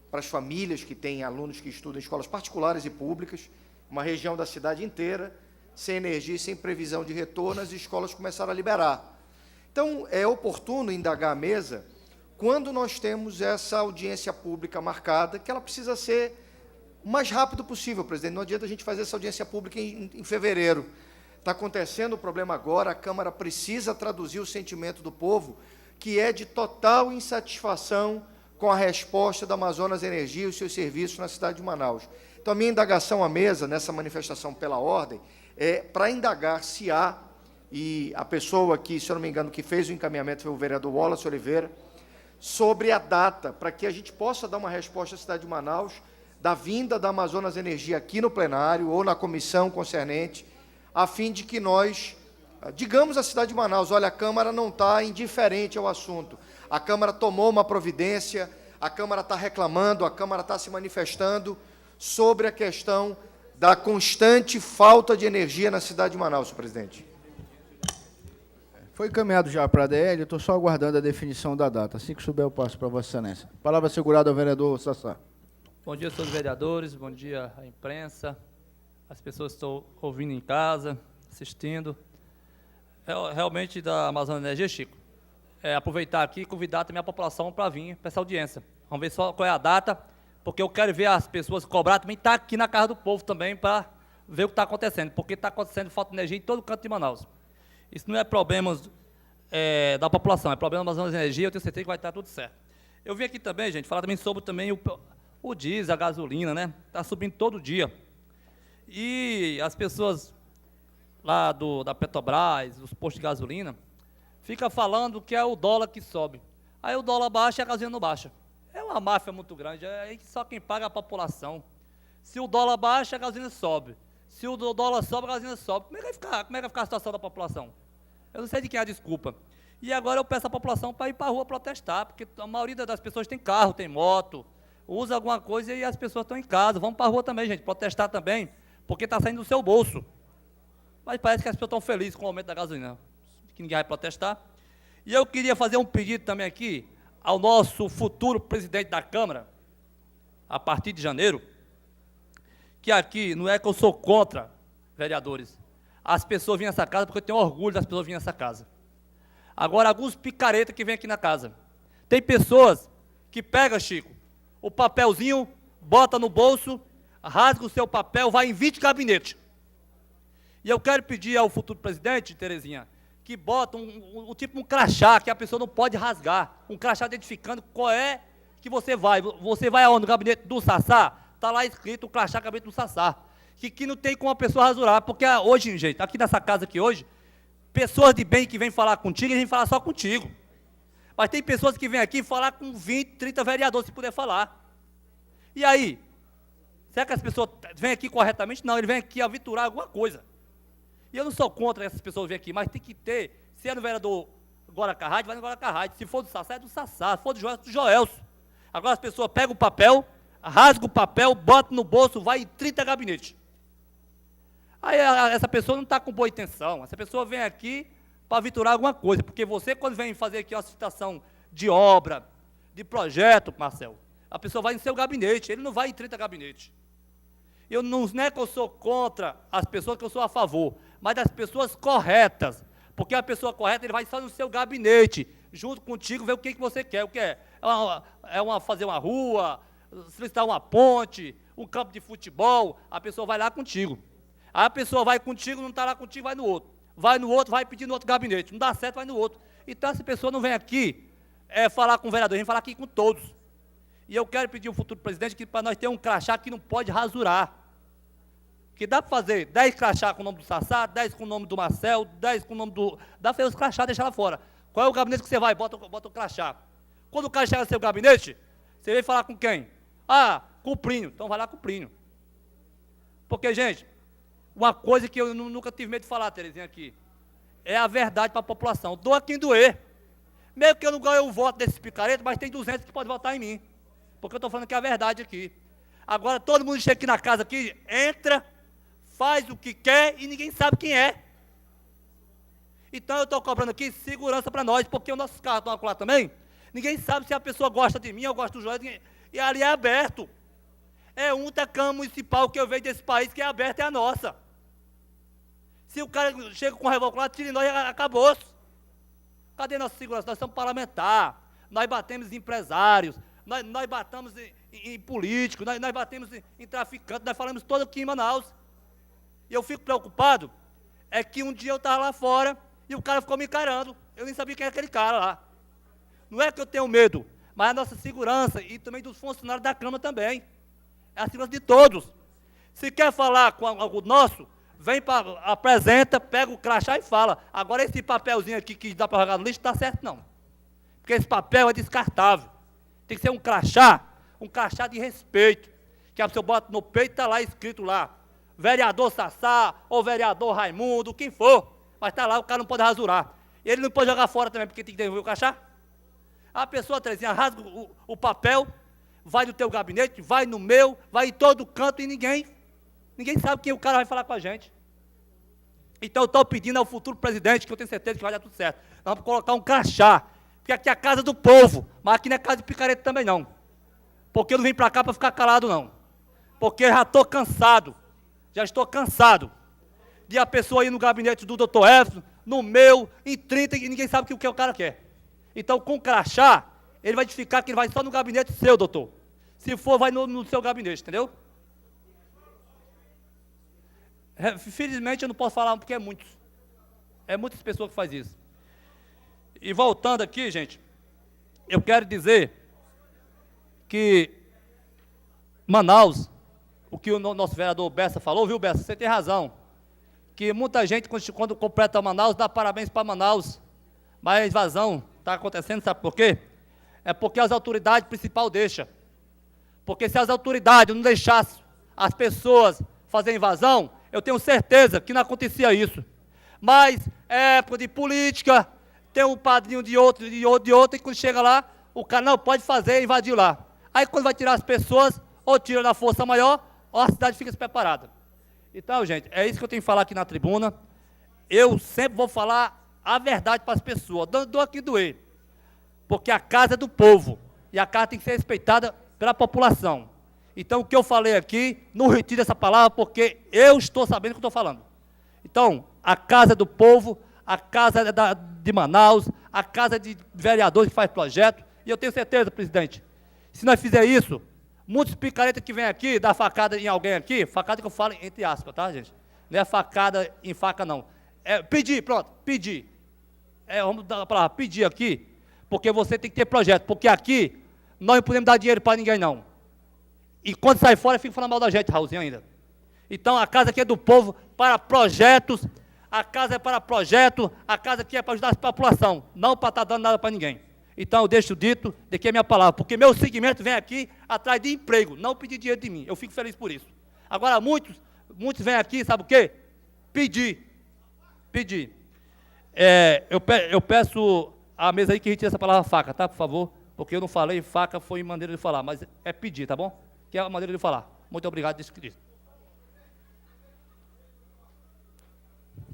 para as famílias que têm alunos que estudam em escolas particulares e públicas, uma região da cidade inteira, sem energia e sem previsão de retorno, as escolas começaram a liberar. Então, é oportuno indagar a mesa quando nós temos essa audiência pública marcada, que ela precisa ser o mais rápido possível, presidente. Não adianta a gente fazer essa audiência pública em fevereiro. Está acontecendo o problema agora, a Câmara precisa traduzir o sentimento do povo, que é de total insatisfação com a resposta da Amazonas Energia e os seus serviços na cidade de Manaus. Então, a minha indagação à mesa, nessa manifestação pela ordem, é para indagar se há, e a pessoa que, se eu não me engano, que fez o encaminhamento foi o vereador Wallace Oliveira, sobre a data, para que a gente possa dar uma resposta à cidade de Manaus, da vinda da Amazonas Energia aqui no plenário, ou na comissão concernente, a fim de que nós, digamos à cidade de Manaus, olha, a Câmara não está indiferente ao assunto, a Câmara tomou uma providência, a Câmara está reclamando, a Câmara está se manifestando sobre a questão da constante falta de energia na cidade de Manaus, senhor presidente. Foi encaminhado já para a ADL, eu estou só aguardando a definição da data. Assim que souber, eu passo para Vossa Excelência. Palavra assegurada ao vereador Sassá. Bom dia, senhores vereadores, bom dia à imprensa, as pessoas que estão ouvindo em casa, assistindo. Realmente, da Amazonas Energia, Chico, aproveitar aqui e convidar também a população para vir para essa audiência. Vamos ver só qual é a data, porque eu quero ver as pessoas cobrar também, estar aqui na casa do povo também, para ver o que está acontecendo, porque está acontecendo falta de energia em todo canto de Manaus. Isso não é problema da população, é problema da Amazonas Energia, eu tenho certeza que vai estar tudo certo. Eu vim aqui também, gente, falar também sobre também o diesel, a gasolina, né? Está subindo todo dia. E as pessoas lá da Petrobras, os postos de gasolina, ficam falando que é o dólar que sobe. Aí o dólar baixa e a gasolina não baixa. É uma máfia muito grande, é só quem paga a população. Se o dólar baixa, a gasolina sobe. Se o dólar sobe, a gasolina sobe. Como é que vai ficar a situação da população? Eu não sei de quem é a desculpa. E agora eu peço à população para ir para a rua protestar, porque a maioria das pessoas tem carro, tem moto, usa alguma coisa e as pessoas estão em casa. Vamos para a rua também, gente, protestar também, porque está saindo do seu bolso. Mas parece que as pessoas estão felizes com o aumento da gasolina, que ninguém vai protestar. E eu queria fazer um pedido também aqui ao nosso futuro presidente da Câmara, a partir de janeiro, que aqui não é que eu sou contra, vereadores, as pessoas vêm nessa casa porque eu tenho orgulho das pessoas virem nessa casa. Agora, alguns picaretas que vêm aqui na casa. Tem pessoas que pegam, Chico, o papelzinho, bota no bolso, rasga o seu papel, vai em 20 gabinetes. E eu quero pedir ao futuro presidente, Terezinha, que bota um crachá, que a pessoa não pode rasgar, um crachá identificando qual é que você vai. Você vai aonde? No gabinete do Sassá? Está lá escrito o crachá gabinete do Sassá. Que não tem como a pessoa rasurar, porque hoje, gente, aqui nessa casa aqui hoje, pessoas de bem que vêm falar contigo, eles vêm falar só contigo. Mas tem pessoas que vêm aqui falar com 20, 30 vereadores, se puder falar. E aí? Será que as pessoas vêm aqui corretamente? Não, ele vem aqui aviturar alguma coisa. E eu não sou contra essas pessoas virem aqui, mas tem que ter, se é no vereador Gora Carrade, vai no Gora Carrade. Se for do Sassá, é do Sassá. Se for do Joelson, é do Joelson. Agora as pessoas pegam o papel, rasga o papel, bota no bolso, vai em 30 gabinetes. Aí essa pessoa não está com boa intenção, essa pessoa vem aqui para aviturar alguma coisa, porque você, quando vem fazer aqui uma citação de obra, de projeto, Marcelo, a pessoa vai em seu gabinete, ele não vai em 30 gabinetes. Não é que eu sou contra as pessoas, que eu sou a favor, mas das pessoas corretas, porque a pessoa correta, ele vai só no seu gabinete, junto contigo, ver o que você quer, o que é? Fazer uma rua, solicitar uma ponte, um campo de futebol, a pessoa vai lá contigo. Aí a pessoa vai contigo, não está lá contigo, vai no outro. Vai no outro, vai pedir no outro gabinete. Não dá certo, vai no outro. Então, essa pessoa não vem aqui falar com o vereador, vem falar aqui com todos. E eu quero pedir ao futuro presidente que para nós ter um crachá que não pode rasurar. Que dá para fazer 10 crachá com o nome do Sassá, 10 com o nome do Marcel, 10 com o nome do... Dá para fazer os crachá e deixar lá fora. Qual é o gabinete que você vai? Bota o crachá. Quando o cara chegar no seu gabinete, você vem falar com quem? Ah, com o Plínio. Então vai lá com o Plínio. Porque, gente, uma coisa que eu nunca tive medo de falar, Terezinha, aqui, é a verdade para a população. Doa quem doer. Mesmo que eu não ganhe o voto desse picareta, mas tem 200 que podem votar em mim. Porque eu estou falando que é a verdade aqui. Agora, todo mundo chega aqui na casa, aqui, entra, faz o que quer e ninguém sabe quem é. Então, eu estou cobrando aqui segurança para nós, porque os nossos carros estão lá também. Ninguém sabe se a pessoa gosta de mim ou gosta do Joel. E ali é aberto. É única Câmara Municipal que eu vejo desse país que é aberta, é a nossa. Se o cara chega com um revólver lá, tira em nós, acabou. Cadê nossa segurança? Nós somos parlamentares, nós batemos em empresários, nós batemos em políticos, nós batemos em traficantes, nós falamos todo aqui em Manaus. E eu fico preocupado é que um dia eu estava lá fora e o cara ficou me encarando. Eu nem sabia quem era aquele cara lá. Não é que eu tenho medo, mas a nossa segurança e também dos funcionários da Câmara também. É a segurança de todos. Se quer falar com algo nosso, vem, apresenta, pega o crachá e fala. Agora esse papelzinho aqui que dá para jogar no lixo, não está certo não. Porque esse papel é descartável. Tem que ser um crachá de respeito. Que a pessoa bota no peito e está lá escrito lá. Vereador Sassá, ou vereador Raimundo, quem for. Mas está lá, o cara não pode rasurar. Ele não pode jogar fora também, porque tem que devolver o crachá. A pessoa, Terezinha, rasga o papel, vai no teu gabinete, vai no meu, vai em todo canto e ninguém sabe quem o cara vai falar com a gente. Então eu estou pedindo ao futuro presidente, que eu tenho certeza que vai dar tudo certo. Nós vamos colocar um crachá, porque aqui é a casa do povo, mas aqui não é casa de picareta também não. Porque eu não vim para cá para ficar calado não. Porque eu já estou cansado de a pessoa ir no gabinete do Dr. Efson, no meu, em 30, e ninguém sabe o que o cara quer. Então, com crachá, ele vai identificar que ele vai só no gabinete seu, doutor. Se for, vai no seu gabinete, entendeu? Felizmente, eu não posso falar, porque é muitos. É muitas pessoas que fazem isso. E voltando aqui, gente, eu quero dizer que Manaus, o que o nosso vereador Bessa falou, viu, Bessa? Você tem razão. Que muita gente, quando completa Manaus, dá parabéns para Manaus. Mas a invasão está acontecendo, sabe por quê? É porque as autoridades principais deixam. Porque se as autoridades não deixassem as pessoas fazerem invasão, eu tenho certeza que não acontecia isso. Mas é época de política, tem um padrinho de outro, e quando chega lá, o cara não pode fazer, invadir lá. Aí quando vai tirar as pessoas, ou tira na força maior, ou a cidade fica despreparada. Então, gente, é isso que eu tenho que falar aqui na tribuna. Eu sempre vou falar a verdade para as pessoas, dou aqui doer. Porque a casa é do povo, e a casa tem que ser respeitada pela população. Então, o que eu falei aqui, não retire essa palavra, porque eu estou sabendo o que estou falando. Então, a casa é do povo, a casa é de Manaus, a casa de vereadores que faz projeto, e eu tenho certeza, presidente, se nós fizer isso, muitos picaretas que vêm aqui, dá facada em alguém aqui, facada que eu falo entre aspas, tá, gente? Não é facada em faca, não. É pedir, pronto, pedir. Vamos dar a palavra, pedir aqui, porque você tem que ter projeto, porque aqui nós não podemos dar dinheiro para ninguém, não. E quando sai fora, fica falando mal da gente, Raulzinho, ainda. Então, a casa aqui é do povo para projetos, a casa é para projeto, a casa aqui é para ajudar a população, não para estar dando nada para ninguém. Então, eu deixo dito, daqui é minha palavra, porque meu segmento vem aqui atrás de emprego, não pedir dinheiro de mim, eu fico feliz por isso. Agora, muitos vêm aqui, sabe o quê? Pedir. Eu peço à mesa aí que retire essa palavra faca, tá, por favor? Porque eu não falei, faca foi maneira de falar, mas é pedir, tá bom? Que é a maneira de falar. Muito obrigado, Cristo.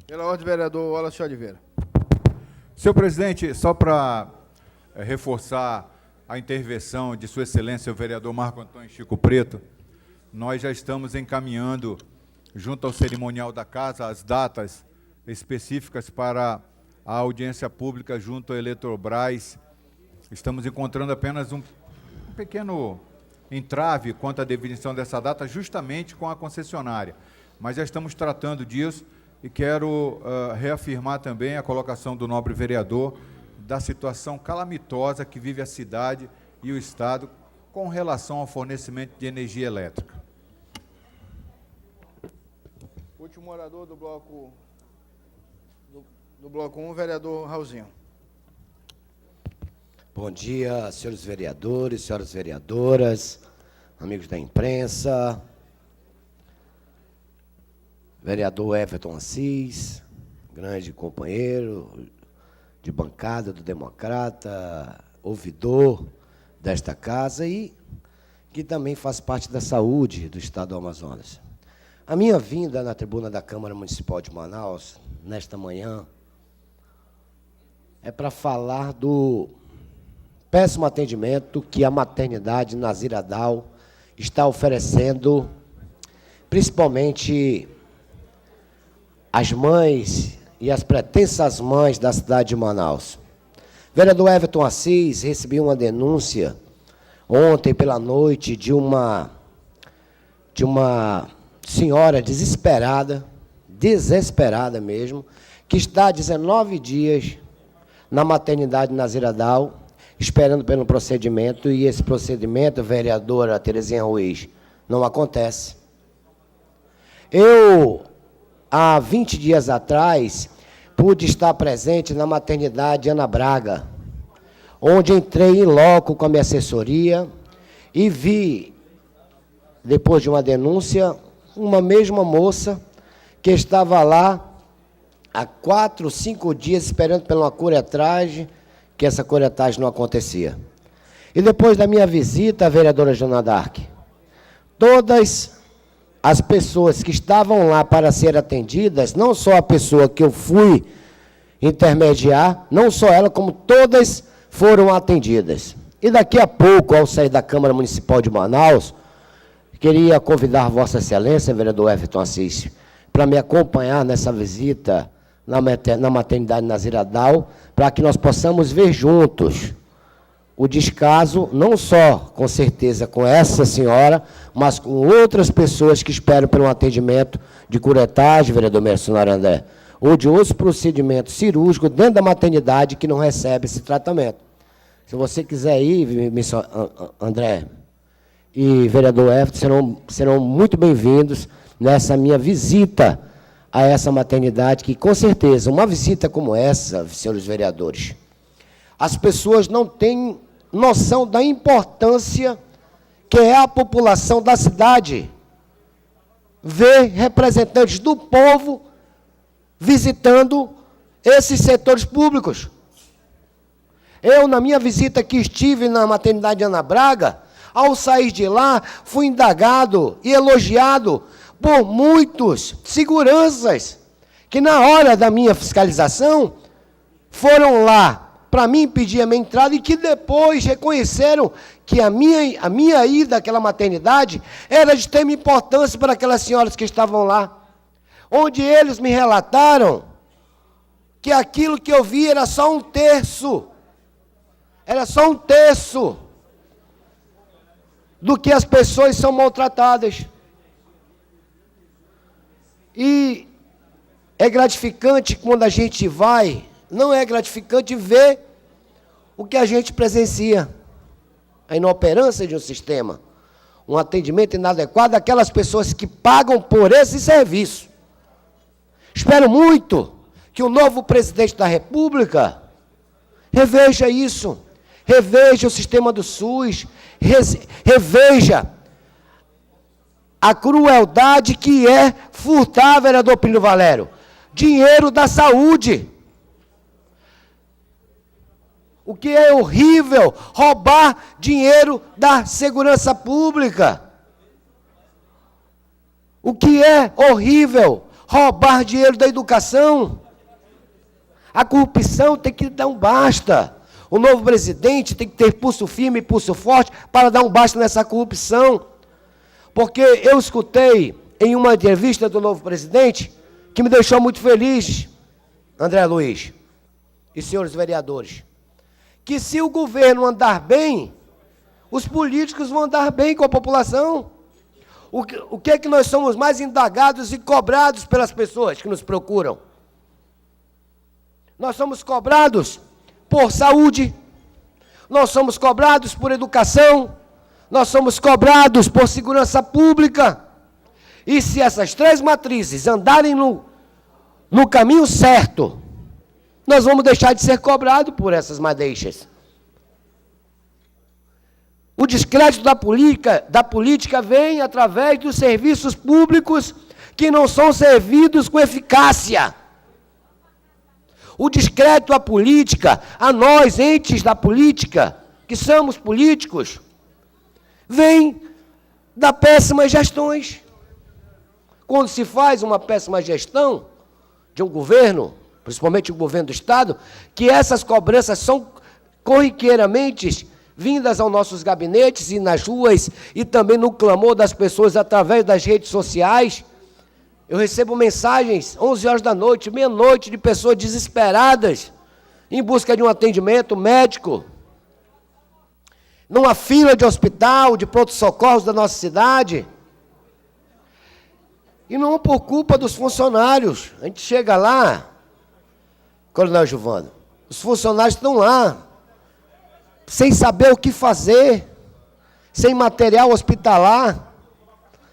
Pela ordem, vereador Wallace Oliveira. Senhor presidente, só para reforçar a intervenção de Sua Excelência, o vereador Marco Antônio Chico Preto, nós já estamos encaminhando, junto ao cerimonial da casa, as datas específicas para a audiência pública junto à Eletrobras. Estamos encontrando apenas um pequeno entrave quanto à definição dessa data, justamente com a concessionária. Mas já estamos tratando disso e quero reafirmar também a colocação do nobre vereador da situação calamitosa que vive a cidade e o Estado com relação ao fornecimento de energia elétrica. Último orador do bloco 1, vereador Raulzinho. Bom dia, senhores vereadores, senhoras vereadoras, amigos da imprensa, vereador Everton Assis, grande companheiro de bancada do Democrata, ouvidor desta casa e que também faz parte da saúde do Estado do Amazonas. A minha vinda na tribuna da Câmara Municipal de Manaus, nesta manhã, é para falar do péssimo atendimento que a maternidade Naziradal está oferecendo, principalmente as mães e as pretensas mães da cidade de Manaus. Vereador Everton Assis, recebi uma denúncia ontem pela noite de uma senhora desesperada, desesperada mesmo, que está há 19 dias na maternidade Naziradal, esperando pelo procedimento, e esse procedimento, vereadora Terezinha Ruiz, não acontece. Eu, há 20 dias atrás, pude estar presente na maternidade Ana Braga, onde entrei em loco com a minha assessoria e vi, depois de uma denúncia, uma mesma moça que estava lá há 4, 5 dias esperando pela uma curetagem, que essa curetagem não acontecia. E depois da minha visita à vereadora Joana Dark, todas as pessoas que estavam lá para ser atendidas, não só a pessoa que eu fui intermediar, não só ela, como todas foram atendidas. E daqui a pouco, ao sair da Câmara Municipal de Manaus, queria convidar Vossa Excelência, vereador Everton Assis, para me acompanhar nessa visita na maternidade Naziradal, para que nós possamos ver juntos o descaso, não só, com certeza, com essa senhora, mas com outras pessoas que esperam por um atendimento de curetagem, vereador Mercenário André, ou de outros procedimentos cirúrgicos dentro da maternidade que não recebe esse tratamento. Se você quiser ir, André e vereador Everton, serão muito bem-vindos nessa minha visita a essa maternidade, que, com certeza, uma visita como essa, senhores vereadores, as pessoas não têm noção da importância que é a população da cidade ver representantes do povo visitando esses setores públicos. Eu, na minha visita que estive na maternidade Ana Braga, ao sair de lá, fui indagado e elogiado por muitos seguranças que, na hora da minha fiscalização, foram lá para mim pedir a minha entrada e que depois reconheceram que a minha ida àquela maternidade era de extrema importância para aquelas senhoras que estavam lá, onde eles me relataram que aquilo que eu vi era só um terço do que as pessoas são maltratadas. E é gratificante quando a gente vai, não é gratificante ver o que a gente presencia. A inoperância de um sistema, um atendimento inadequado àquelas pessoas que pagam por esse serviço. Espero muito que o novo presidente da República reveja isso, reveja o sistema do SUS, reveja a crueldade que é furtar, vereador Plínio Valério, dinheiro da saúde. O que é horrível, roubar dinheiro da segurança pública. O que é horrível, roubar dinheiro da educação. A corrupção tem que dar um basta. O novo presidente tem que ter pulso firme e pulso forte para dar um basta nessa corrupção. Porque eu escutei em uma entrevista do novo presidente, que me deixou muito feliz, André Luiz e senhores vereadores, que se o governo andar bem, os políticos vão andar bem com a população. O que é que nós somos mais indagados e cobrados pelas pessoas que nos procuram? Nós somos cobrados por saúde, nós somos cobrados por educação, nós somos cobrados por segurança pública. E se essas três matrizes andarem no caminho certo, nós vamos deixar de ser cobrados por essas madeixas. O descrédito da política vem através dos serviços públicos que não são servidos com eficácia. O descrédito à política, a nós, entes da política, que somos políticos, vem das péssimas gestões. Quando se faz uma péssima gestão de um governo, principalmente o governo do Estado, que essas cobranças são corriqueiramente vindas aos nossos gabinetes e nas ruas, e também no clamor das pessoas através das redes sociais. Eu recebo mensagens, 11 horas da noite, meia-noite, de pessoas desesperadas, em busca de um atendimento médico, numa fila de hospital, de pronto-socorros da nossa cidade. E não por culpa dos funcionários. A gente chega lá, Coronel Gilvando, os funcionários estão lá, sem saber o que fazer, sem material hospitalar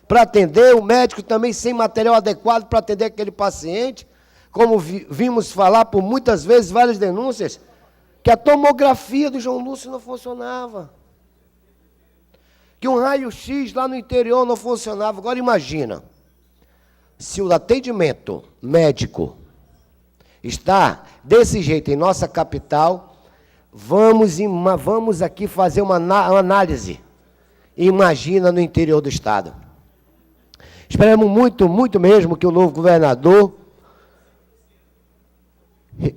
para atender, o médico também sem material adequado para atender aquele paciente, como vimos falar por muitas vezes, várias denúncias, que a tomografia do João Lúcio não funcionava, que um raio-x lá no interior não funcionava. Agora imagina, se o atendimento médico está desse jeito em nossa capital, vamos aqui fazer uma análise. Imagina no interior do estado. Esperamos muito, muito mesmo que o novo governador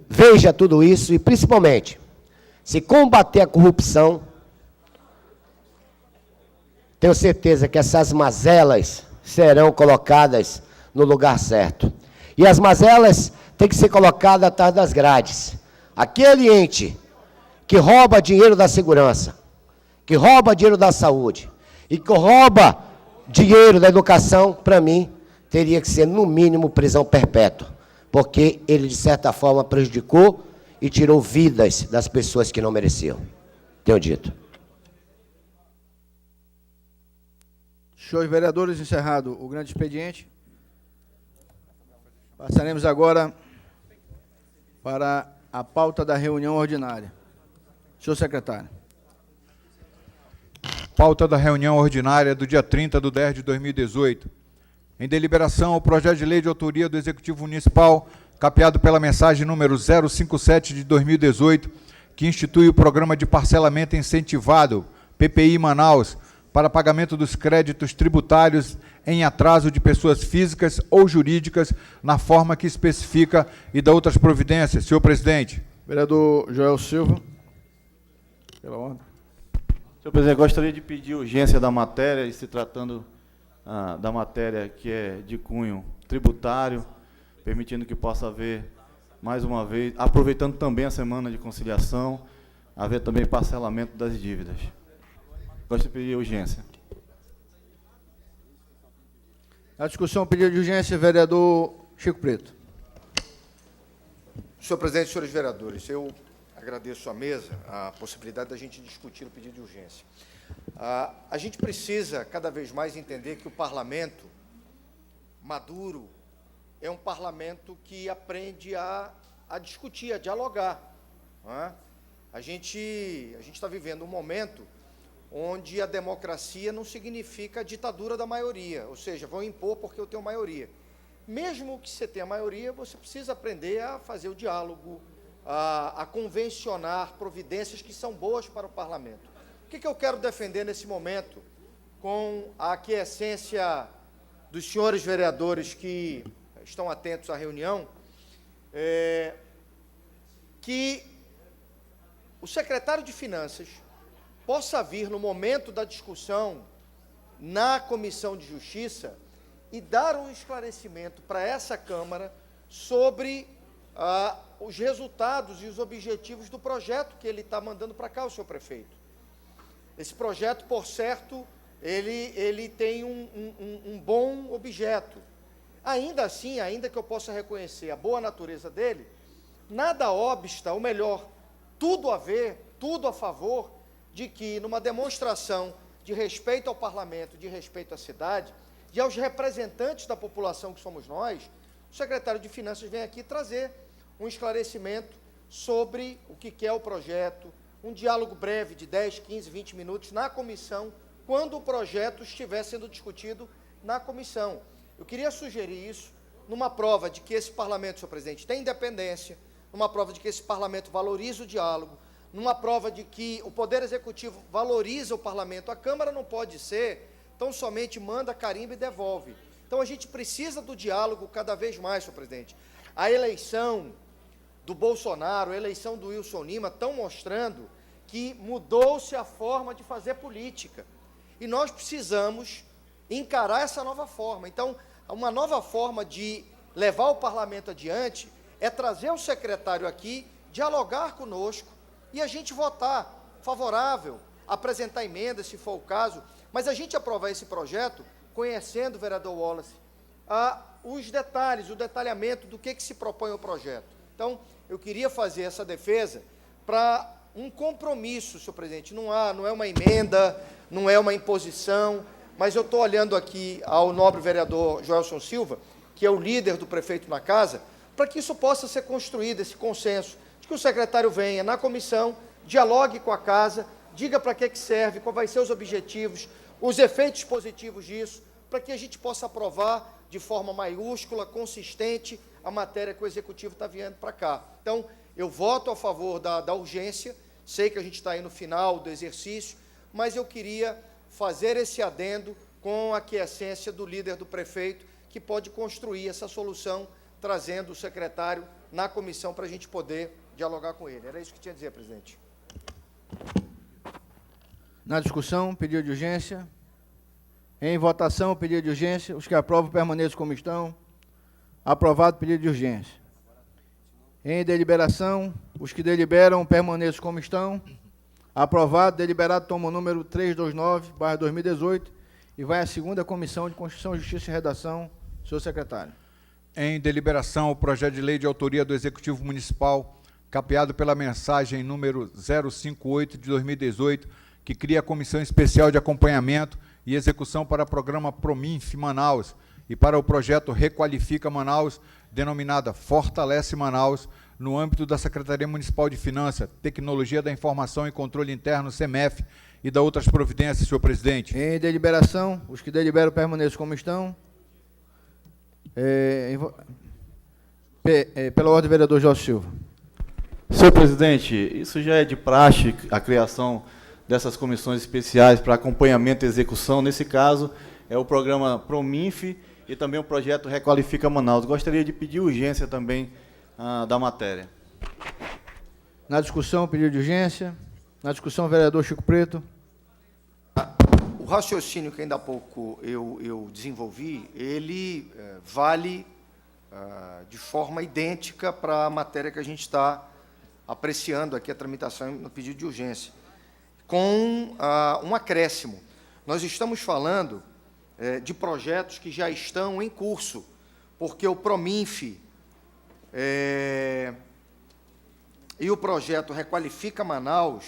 veja tudo isso e, principalmente, se combater a corrupção, tenho certeza que essas mazelas serão colocadas no lugar certo. E as mazelas têm que ser colocadas atrás das grades. Aquele ente que rouba dinheiro da segurança, que rouba dinheiro da saúde e que rouba dinheiro da educação, para mim, teria que ser, no mínimo, prisão perpétua, porque ele, de certa forma, prejudicou e tirou vidas das pessoas que não mereciam. Tenho dito. Senhores vereadores, encerrado o grande expediente. Passaremos agora para a pauta da reunião ordinária. Senhor secretário. Pauta da reunião ordinária do dia 30 de 10 de 2018. Em deliberação, o projeto de lei de autoria do Executivo Municipal, capeado pela mensagem número 057 de 2018, que institui o Programa de Parcelamento Incentivado, PPI Manaus, para pagamento dos créditos tributários em atraso de pessoas físicas ou jurídicas, na forma que especifica, e da outras providências. Senhor presidente. Vereador Joel Silva. Pela ordem. Senhor presidente, gostaria de pedir urgência da matéria, e se tratando da matéria que é de cunho tributário, permitindo que possa haver, mais uma vez, aproveitando também a semana de conciliação, haver também parcelamento das dívidas. Gostaria de pedir urgência. Na discussão, pedido de urgência, vereador Chico Preto. Senhor presidente, senhores vereadores, eu agradeço à mesa a possibilidade da gente discutir o pedido de urgência. A gente precisa, cada vez mais, entender que o parlamento maduro é um parlamento que aprende a discutir, a dialogar. Não é? A gente está vivendo um momento onde a democracia não significa a ditadura da maioria, ou seja, vão impor porque eu tenho maioria. Mesmo que você tenha maioria, você precisa aprender a fazer o diálogo, a convencionar providências que são boas para o parlamento. O que eu quero defender nesse momento, com a aquiescência dos senhores vereadores que estão atentos à reunião, que o secretário de Finanças possa vir no momento da discussão na Comissão de Justiça e dar um esclarecimento para essa Câmara sobre os resultados e os objetivos do projeto que ele está mandando para cá, o senhor prefeito. Esse projeto, por certo, ele tem um bom objeto. Ainda assim, ainda que eu possa reconhecer a boa natureza dele, nada obsta, ou melhor, tudo a ver, tudo a favor de que, numa demonstração de respeito ao parlamento, de respeito à cidade, e aos representantes da população que somos nós, o secretário de Finanças vem aqui trazer um esclarecimento sobre o que é o projeto, um diálogo breve de 10, 15, 20 minutos na comissão, quando o projeto estiver sendo discutido na comissão. Eu queria sugerir isso numa prova de que esse parlamento, senhor presidente, tem independência, numa prova de que esse parlamento valoriza o diálogo, numa prova de que o Poder Executivo valoriza o parlamento. A Câmara não pode ser tão somente manda, carimba e devolve. Então a gente precisa do diálogo cada vez mais, senhor presidente. A eleição do Bolsonaro, a eleição do Wilson Lima estão mostrando que mudou-se a forma de fazer política. E nós precisamos encarar essa nova forma. Então, uma nova forma de levar o parlamento adiante é trazer o secretário aqui, dialogar conosco e a gente votar favorável, apresentar emendas, se for o caso, mas a gente aprovar esse projeto, conhecendo o vereador Wallace, os detalhes, o detalhamento do que se propõe ao projeto. Então, eu queria fazer essa defesa para um compromisso, senhor presidente. Não é uma emenda, não é uma imposição, mas eu estou olhando aqui ao nobre vereador Joelson Silva, que é o líder do prefeito na casa, para que isso possa ser construído, esse consenso, de que o secretário venha na comissão, dialogue com a casa, diga para que serve, quais vão ser os objetivos, os efeitos positivos disso, para que a gente possa aprovar de forma maiúscula, consistente, a matéria que o Executivo está vindo para cá. Então, eu voto a favor da urgência, sei que a gente está aí no final do exercício, mas eu queria fazer esse adendo com a aquiescência do líder do prefeito, que pode construir essa solução, trazendo o secretário na comissão para a gente poder dialogar com ele. Era isso que tinha a dizer, presidente. Na discussão, pedido de urgência. Em votação, pedido de urgência. Os que aprovam, permaneçam como estão. Aprovado, pedido de urgência. Em deliberação, os que deliberam, permaneçam como estão. Aprovado, deliberado, toma o número 329/2018 e vai à segunda Comissão de Constituição, Justiça e Redação. Senhor secretário. Em deliberação, o projeto de lei de autoria do Executivo Municipal, capeado pela mensagem número 058 de 2018, que cria a Comissão Especial de Acompanhamento e Execução para o programa Prominf Manaus e para o projeto Requalifica Manaus, denominada Fortalece Manaus, no âmbito da Secretaria Municipal de Finanças, Tecnologia da Informação e Controle Interno, SEMEF, e da outras providências, senhor presidente. Em deliberação, os que deliberam permaneçam como estão. Pela ordem, vereador Jorge Silva. Senhor presidente, isso já é de praxe, a criação dessas comissões especiais para acompanhamento e execução. Nesse caso, é o programa Prominf e também o projeto Requalifica Manaus. Gostaria de pedir urgência também da matéria. Na discussão, pedido de urgência. Na discussão, vereador Chico Preto. O raciocínio que ainda há pouco eu desenvolvi, ele vale de forma idêntica para a matéria que a gente está apreciando aqui, a tramitação no pedido de urgência, com um acréscimo. Nós estamos falando de projetos que já estão em curso, porque o Prominf e o projeto Requalifica Manaus,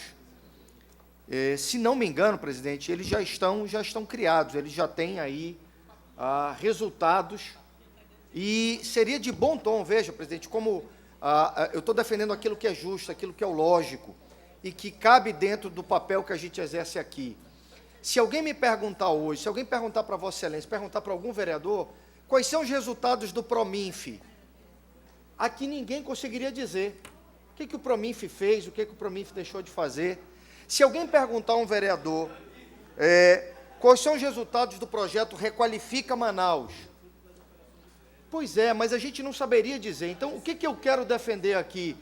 se não me engano, presidente, eles já estão criados, eles já têm aí resultados, e seria de bom tom, veja, presidente, como eu estou defendendo aquilo que é justo, aquilo que é o lógico, e que cabe dentro do papel que a gente exerce aqui. Se alguém me perguntar hoje, se alguém perguntar para Vossa Excelência, perguntar para algum vereador, quais são os resultados do Prominf, aqui ninguém conseguiria dizer o que o Prominf fez, o que o Prominf deixou de fazer. Se alguém perguntar a um vereador quais são os resultados do projeto Requalifica Manaus, pois é, mas a gente não saberia dizer. Então, o que eu quero defender aqui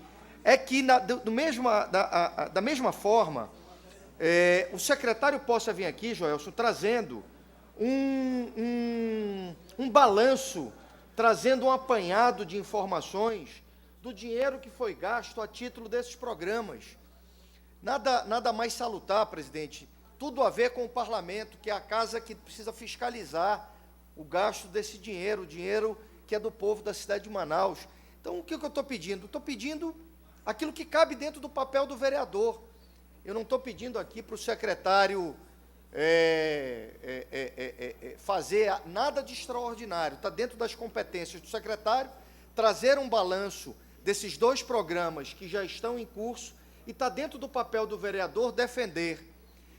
é que, da mesma forma, o secretário possa vir aqui, Joelson, trazendo um balanço, trazendo um apanhado de informações do dinheiro que foi gasto a título desses programas. Nada mais salutar, presidente, tudo a ver com o parlamento, que é a casa que precisa fiscalizar o gasto desse dinheiro, o dinheiro que é do povo da cidade de Manaus. Então, o que eu estou pedindo? Estou pedindo aquilo que cabe dentro do papel do vereador. Eu não estou pedindo aqui para o secretário fazer nada de extraordinário. Está dentro das competências do secretário trazer um balanço desses dois programas que já estão em curso, e está dentro do papel do vereador defender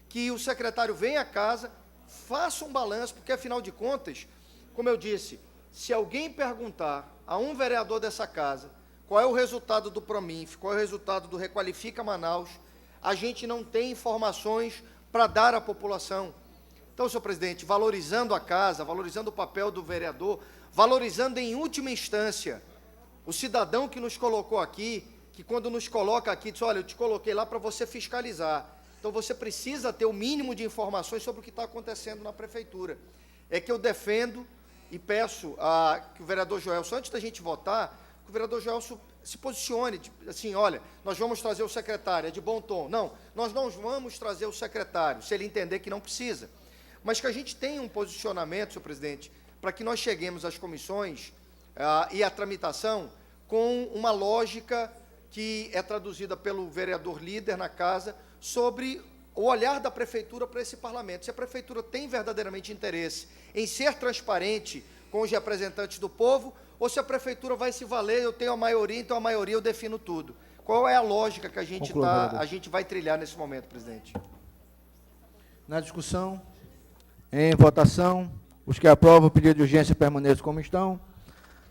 que o secretário venha à casa, faça um balanço, porque, afinal de contas, como eu disse, se alguém perguntar a um vereador dessa casa qual é o resultado do Prominf, qual é o resultado do Requalifica Manaus, a gente não tem informações para dar à população. Então, senhor presidente, valorizando a casa, valorizando o papel do vereador, valorizando, em última instância, o cidadão que nos colocou aqui, que quando nos coloca aqui, diz, olha, eu te coloquei lá para você fiscalizar. Então, você precisa ter o mínimo de informações sobre o que está acontecendo na prefeitura. É que eu defendo e peço que o vereador Joelson, antes da gente votar, que o vereador Joelson se posicione, assim, olha, nós vamos trazer o secretário, é de bom tom. Não, nós não vamos trazer o secretário, se ele entender que não precisa. Mas que a gente tenha um posicionamento, senhor presidente, para que nós cheguemos às comissões e à tramitação com uma lógica que é traduzida pelo vereador líder na casa sobre o olhar da prefeitura para esse parlamento. Se a prefeitura tem verdadeiramente interesse em ser transparente com os representantes do povo, ou se a prefeitura vai se valer, eu tenho a maioria, então a maioria eu defino tudo. Qual é a lógica que a gente vai trilhar nesse momento, presidente? Na discussão, em votação, os que aprovam o pedido de urgência permaneçam como estão.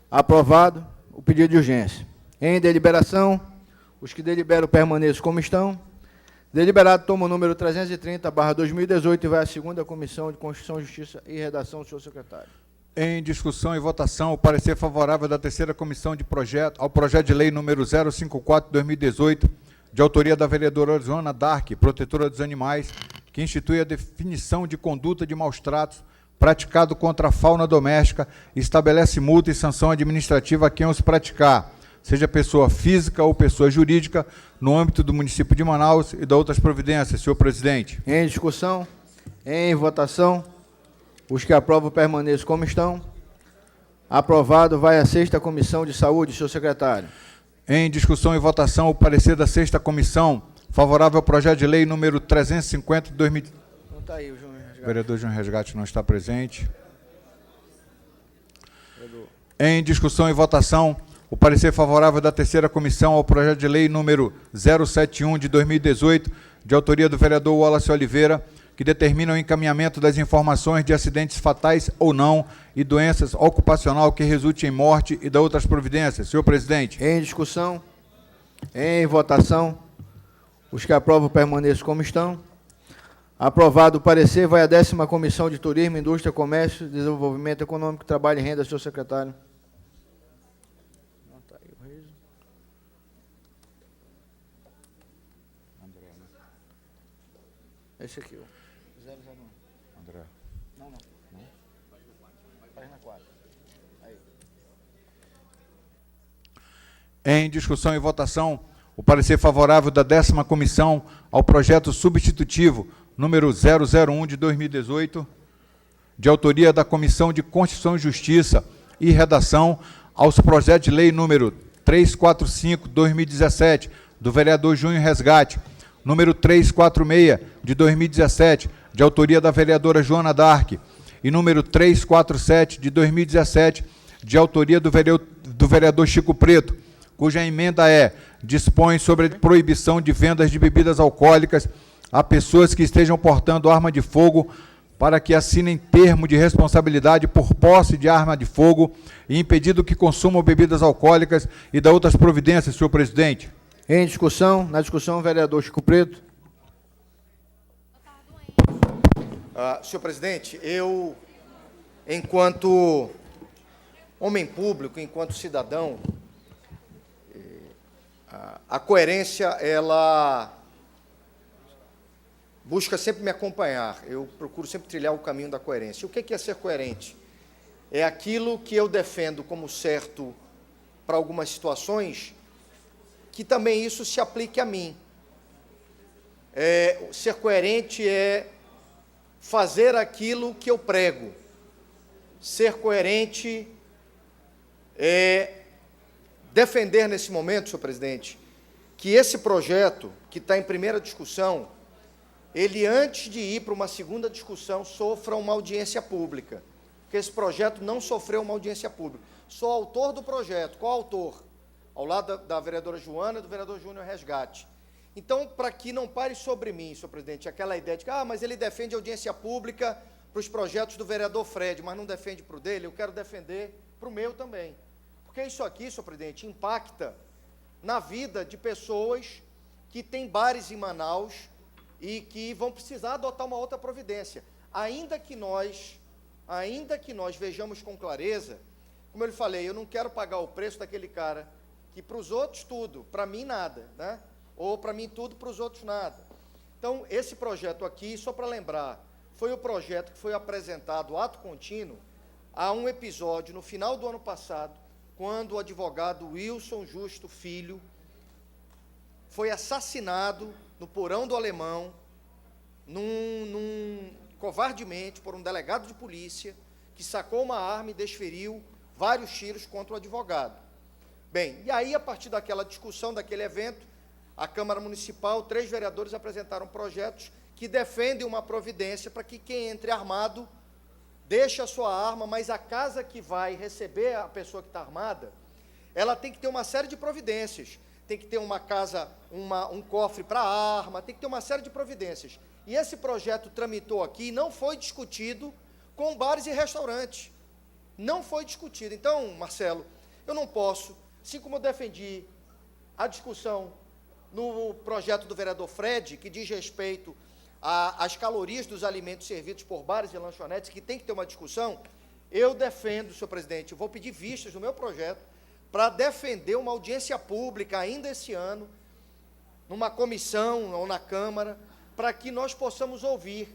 Aprovado o pedido de urgência. Em deliberação, os que deliberam permaneçam como estão. Deliberado toma o número 330/2018 e vai à segunda Comissão de Constituição, Justiça e Redação, senhor secretário. Em discussão e votação, o parecer favorável da terceira comissão de projeto ao projeto de lei número 054/2018, de autoria da vereadora Joana Dark, protetora dos animais, que institui a definição de conduta de maus tratos praticado contra a fauna doméstica e estabelece multa e sanção administrativa a quem os praticar, seja pessoa física ou pessoa jurídica, no âmbito do município de Manaus e de outras providências, senhor presidente. Em discussão, em votação, os que aprovam permaneçam como estão. Aprovado, vai à sexta Comissão de Saúde, senhor secretário. Em discussão e votação, o parecer da sexta comissão, favorável ao projeto de lei número 350 de 2000. Não está aí o João Resgate. O vereador João Resgate não está presente. Em discussão e votação, o parecer favorável da terceira comissão ao projeto de lei número 071 de 2018, de autoria do vereador Wallace Oliveira, que determina o encaminhamento das informações de acidentes fatais ou não e doenças ocupacional que resultem em morte e de outras providências. Senhor presidente. Em discussão, em votação, os que aprovam permaneçam como estão. Aprovado o parecer, vai à 10ª Comissão de Turismo, Indústria, Comércio, Desenvolvimento Econômico, Trabalho e Renda, senhor secretário. Não está aí o Reis. Esse aqui, ó. 001. André. Não. Página 4. Aí. Em discussão e votação, o parecer favorável da 10ª Comissão ao projeto substitutivo número 001 de 2018, de autoria da Comissão de Constituição e Justiça e Redação, aos projetos de lei número 345/2017, do vereador Júnior Resgate, número 346 de 2017, de autoria da vereadora Joana Dark, e número 347 de 2017, de autoria do vereador Chico Preto, cuja emenda dispõe sobre a proibição de vendas de bebidas alcoólicas a pessoas que estejam portando arma de fogo, para que assinem termo de responsabilidade por posse de arma de fogo e impedido que consumam bebidas alcoólicas e da outras providências, senhor presidente. Em discussão, na discussão, vereador Chico Preto. Senhor presidente, eu, enquanto homem público, enquanto cidadão, a coerência, ela busca sempre me acompanhar. Eu procuro sempre trilhar o caminho da coerência. O que é ser coerente? É aquilo que eu defendo como certo para algumas situações, que também isso se aplique a mim. Ser coerente é fazer aquilo que eu prego. Ser coerente é defender nesse momento, senhor presidente, que esse projeto, que está em primeira discussão, ele, antes de ir para uma segunda discussão, sofra uma audiência pública. Porque esse projeto não sofreu uma audiência pública. Sou autor do projeto. Qual autor? Ao lado da vereadora Joana e do vereador Júnior Resgate. Então, para que não pare sobre mim, senhor presidente, aquela ideia de que, mas ele defende audiência pública para os projetos do vereador Fred, mas não defende para o dele, eu quero defender para o meu também. Porque isso aqui, senhor presidente, impacta na vida de pessoas que têm bares em Manaus e que vão precisar adotar uma outra providência. Ainda que nós vejamos com clareza, como eu lhe falei, eu não quero pagar o preço daquele cara que para os outros tudo, para mim nada, né? Ou para mim tudo, para os outros nada. Então, esse projeto aqui, só para lembrar, foi o projeto que foi apresentado, ato contínuo, a um episódio no final do ano passado, quando o advogado Wilson Justo Filho foi assassinado no porão do Alemão, covardemente, por um delegado de polícia, que sacou uma arma e desferiu vários tiros contra o advogado. Bem, e aí, a partir daquela discussão, daquele evento, a Câmara Municipal, 3 vereadores apresentaram projetos que defendem uma providência para que quem entre armado deixe a sua arma, mas a casa que vai receber a pessoa que está armada, ela tem que ter uma série de providências. Tem que ter uma casa, um cofre para arma, tem que ter uma série de providências. E esse projeto tramitou aqui e não foi discutido com bares e restaurantes. Não foi discutido. Então, Marcelo, eu não posso, assim como eu defendi a discussão no projeto do vereador Fred, que diz respeito às calorias dos alimentos servidos por bares e lanchonetes, que tem que ter uma discussão, eu defendo, senhor presidente, eu vou pedir vistas no meu projeto para defender uma audiência pública ainda esse ano, numa comissão ou na Câmara, para que nós possamos ouvir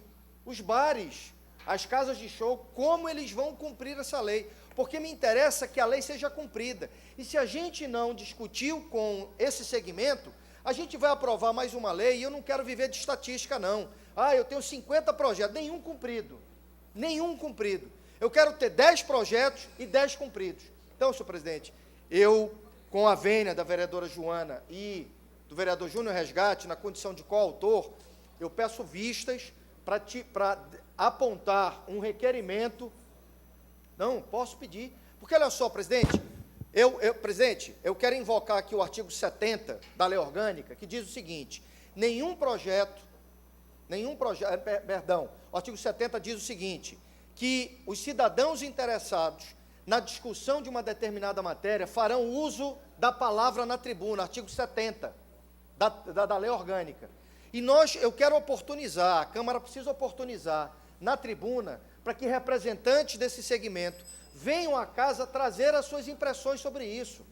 os bares, as casas de show, como eles vão cumprir essa lei, porque me interessa que a lei seja cumprida. E se a gente não discutiu com esse segmento, a gente vai aprovar mais uma lei, e eu não quero viver de estatística, não. Ah, eu tenho 50 projetos, nenhum cumprido. Nenhum cumprido. Eu quero ter 10 projetos e 10 cumpridos. Então, senhor presidente, eu, com a vênia da vereadora Joana e do vereador Júnior Resgate, na condição de coautor, eu peço vistas para apontar um requerimento. Não, posso pedir. Porque, olha só, presidente, presidente, eu quero invocar aqui o artigo 70 da Lei Orgânica, que diz o seguinte: o artigo 70 diz o seguinte, que os cidadãos interessados na discussão de uma determinada matéria farão uso da palavra na tribuna, artigo 70 da Lei Orgânica. E eu quero oportunizar, a Câmara precisa oportunizar na tribuna, para que representantes desse segmento venham à casa trazer as suas impressões sobre isso.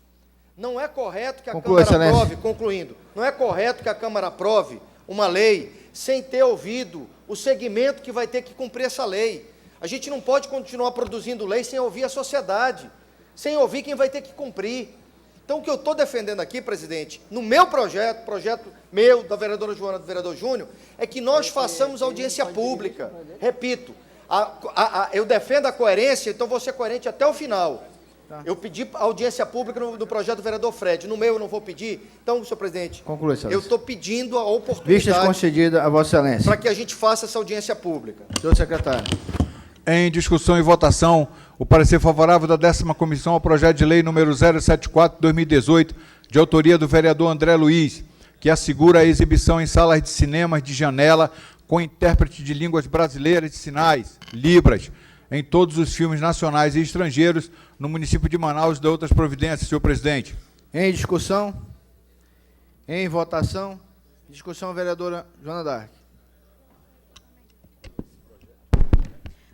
Não é correto que a Câmara aprove, concluindo, não é correto que a Câmara aprove uma lei sem ter ouvido o segmento que vai ter que cumprir essa lei. A gente não pode continuar produzindo lei sem ouvir a sociedade, sem ouvir quem vai ter que cumprir. Então, o que eu estou defendendo aqui, presidente, no meu projeto meu, da vereadora Joana, do vereador Júnior, é que nós façamos audiência pública. Repito, eu defendo a coerência, então vou ser coerente até o final. Tá. Eu pedi audiência pública no projeto do vereador Fred, no meu eu não vou pedir. Então, senhor presidente, conclui, excelência. Eu estou pedindo a oportunidade... Vistas concedidas a vossa excelência. Para que a gente faça essa audiência pública. Senhor secretário. Em discussão e votação, o parecer favorável da 10ª Comissão ao projeto de lei número 074/2018, de autoria do vereador André Luiz, que assegura a exibição em salas de cinemas de janela com intérprete de línguas brasileiras de sinais, Libras, em todos os filmes nacionais e estrangeiros no município de Manaus e de outras providências, senhor presidente. Em discussão, em votação, discussão, vereadora Joana D'Arc.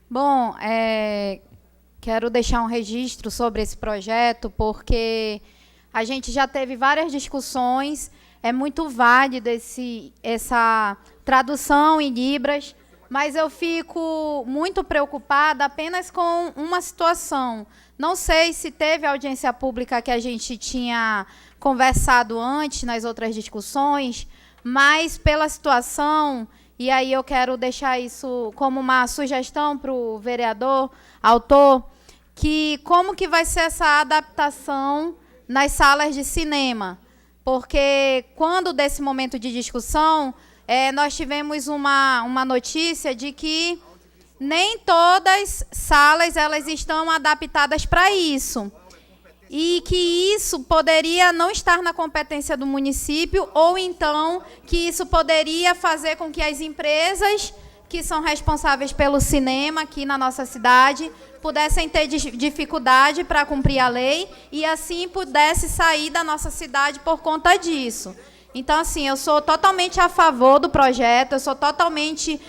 Bom, quero deixar um registro sobre esse projeto, porque a gente já teve várias discussões, é muito válido essa tradução em Libras, mas eu fico muito preocupada apenas com uma situação. Não sei se teve a audiência pública que a gente tinha conversado antes, nas outras discussões, mas pela situação... E aí eu quero deixar isso como uma sugestão para o vereador, autor, que como que vai ser essa adaptação nas salas de cinema. Porque quando desse momento de discussão, nós tivemos uma notícia de que nem todas salas elas estão adaptadas para isso. E que isso poderia não estar na competência do município, ou então que isso poderia fazer com que as empresas que são responsáveis pelo cinema aqui na nossa cidade pudessem ter dificuldade para cumprir a lei e assim pudesse sair da nossa cidade por conta disso. Então, assim, eu sou totalmente a favor do projeto, eu sou totalmente...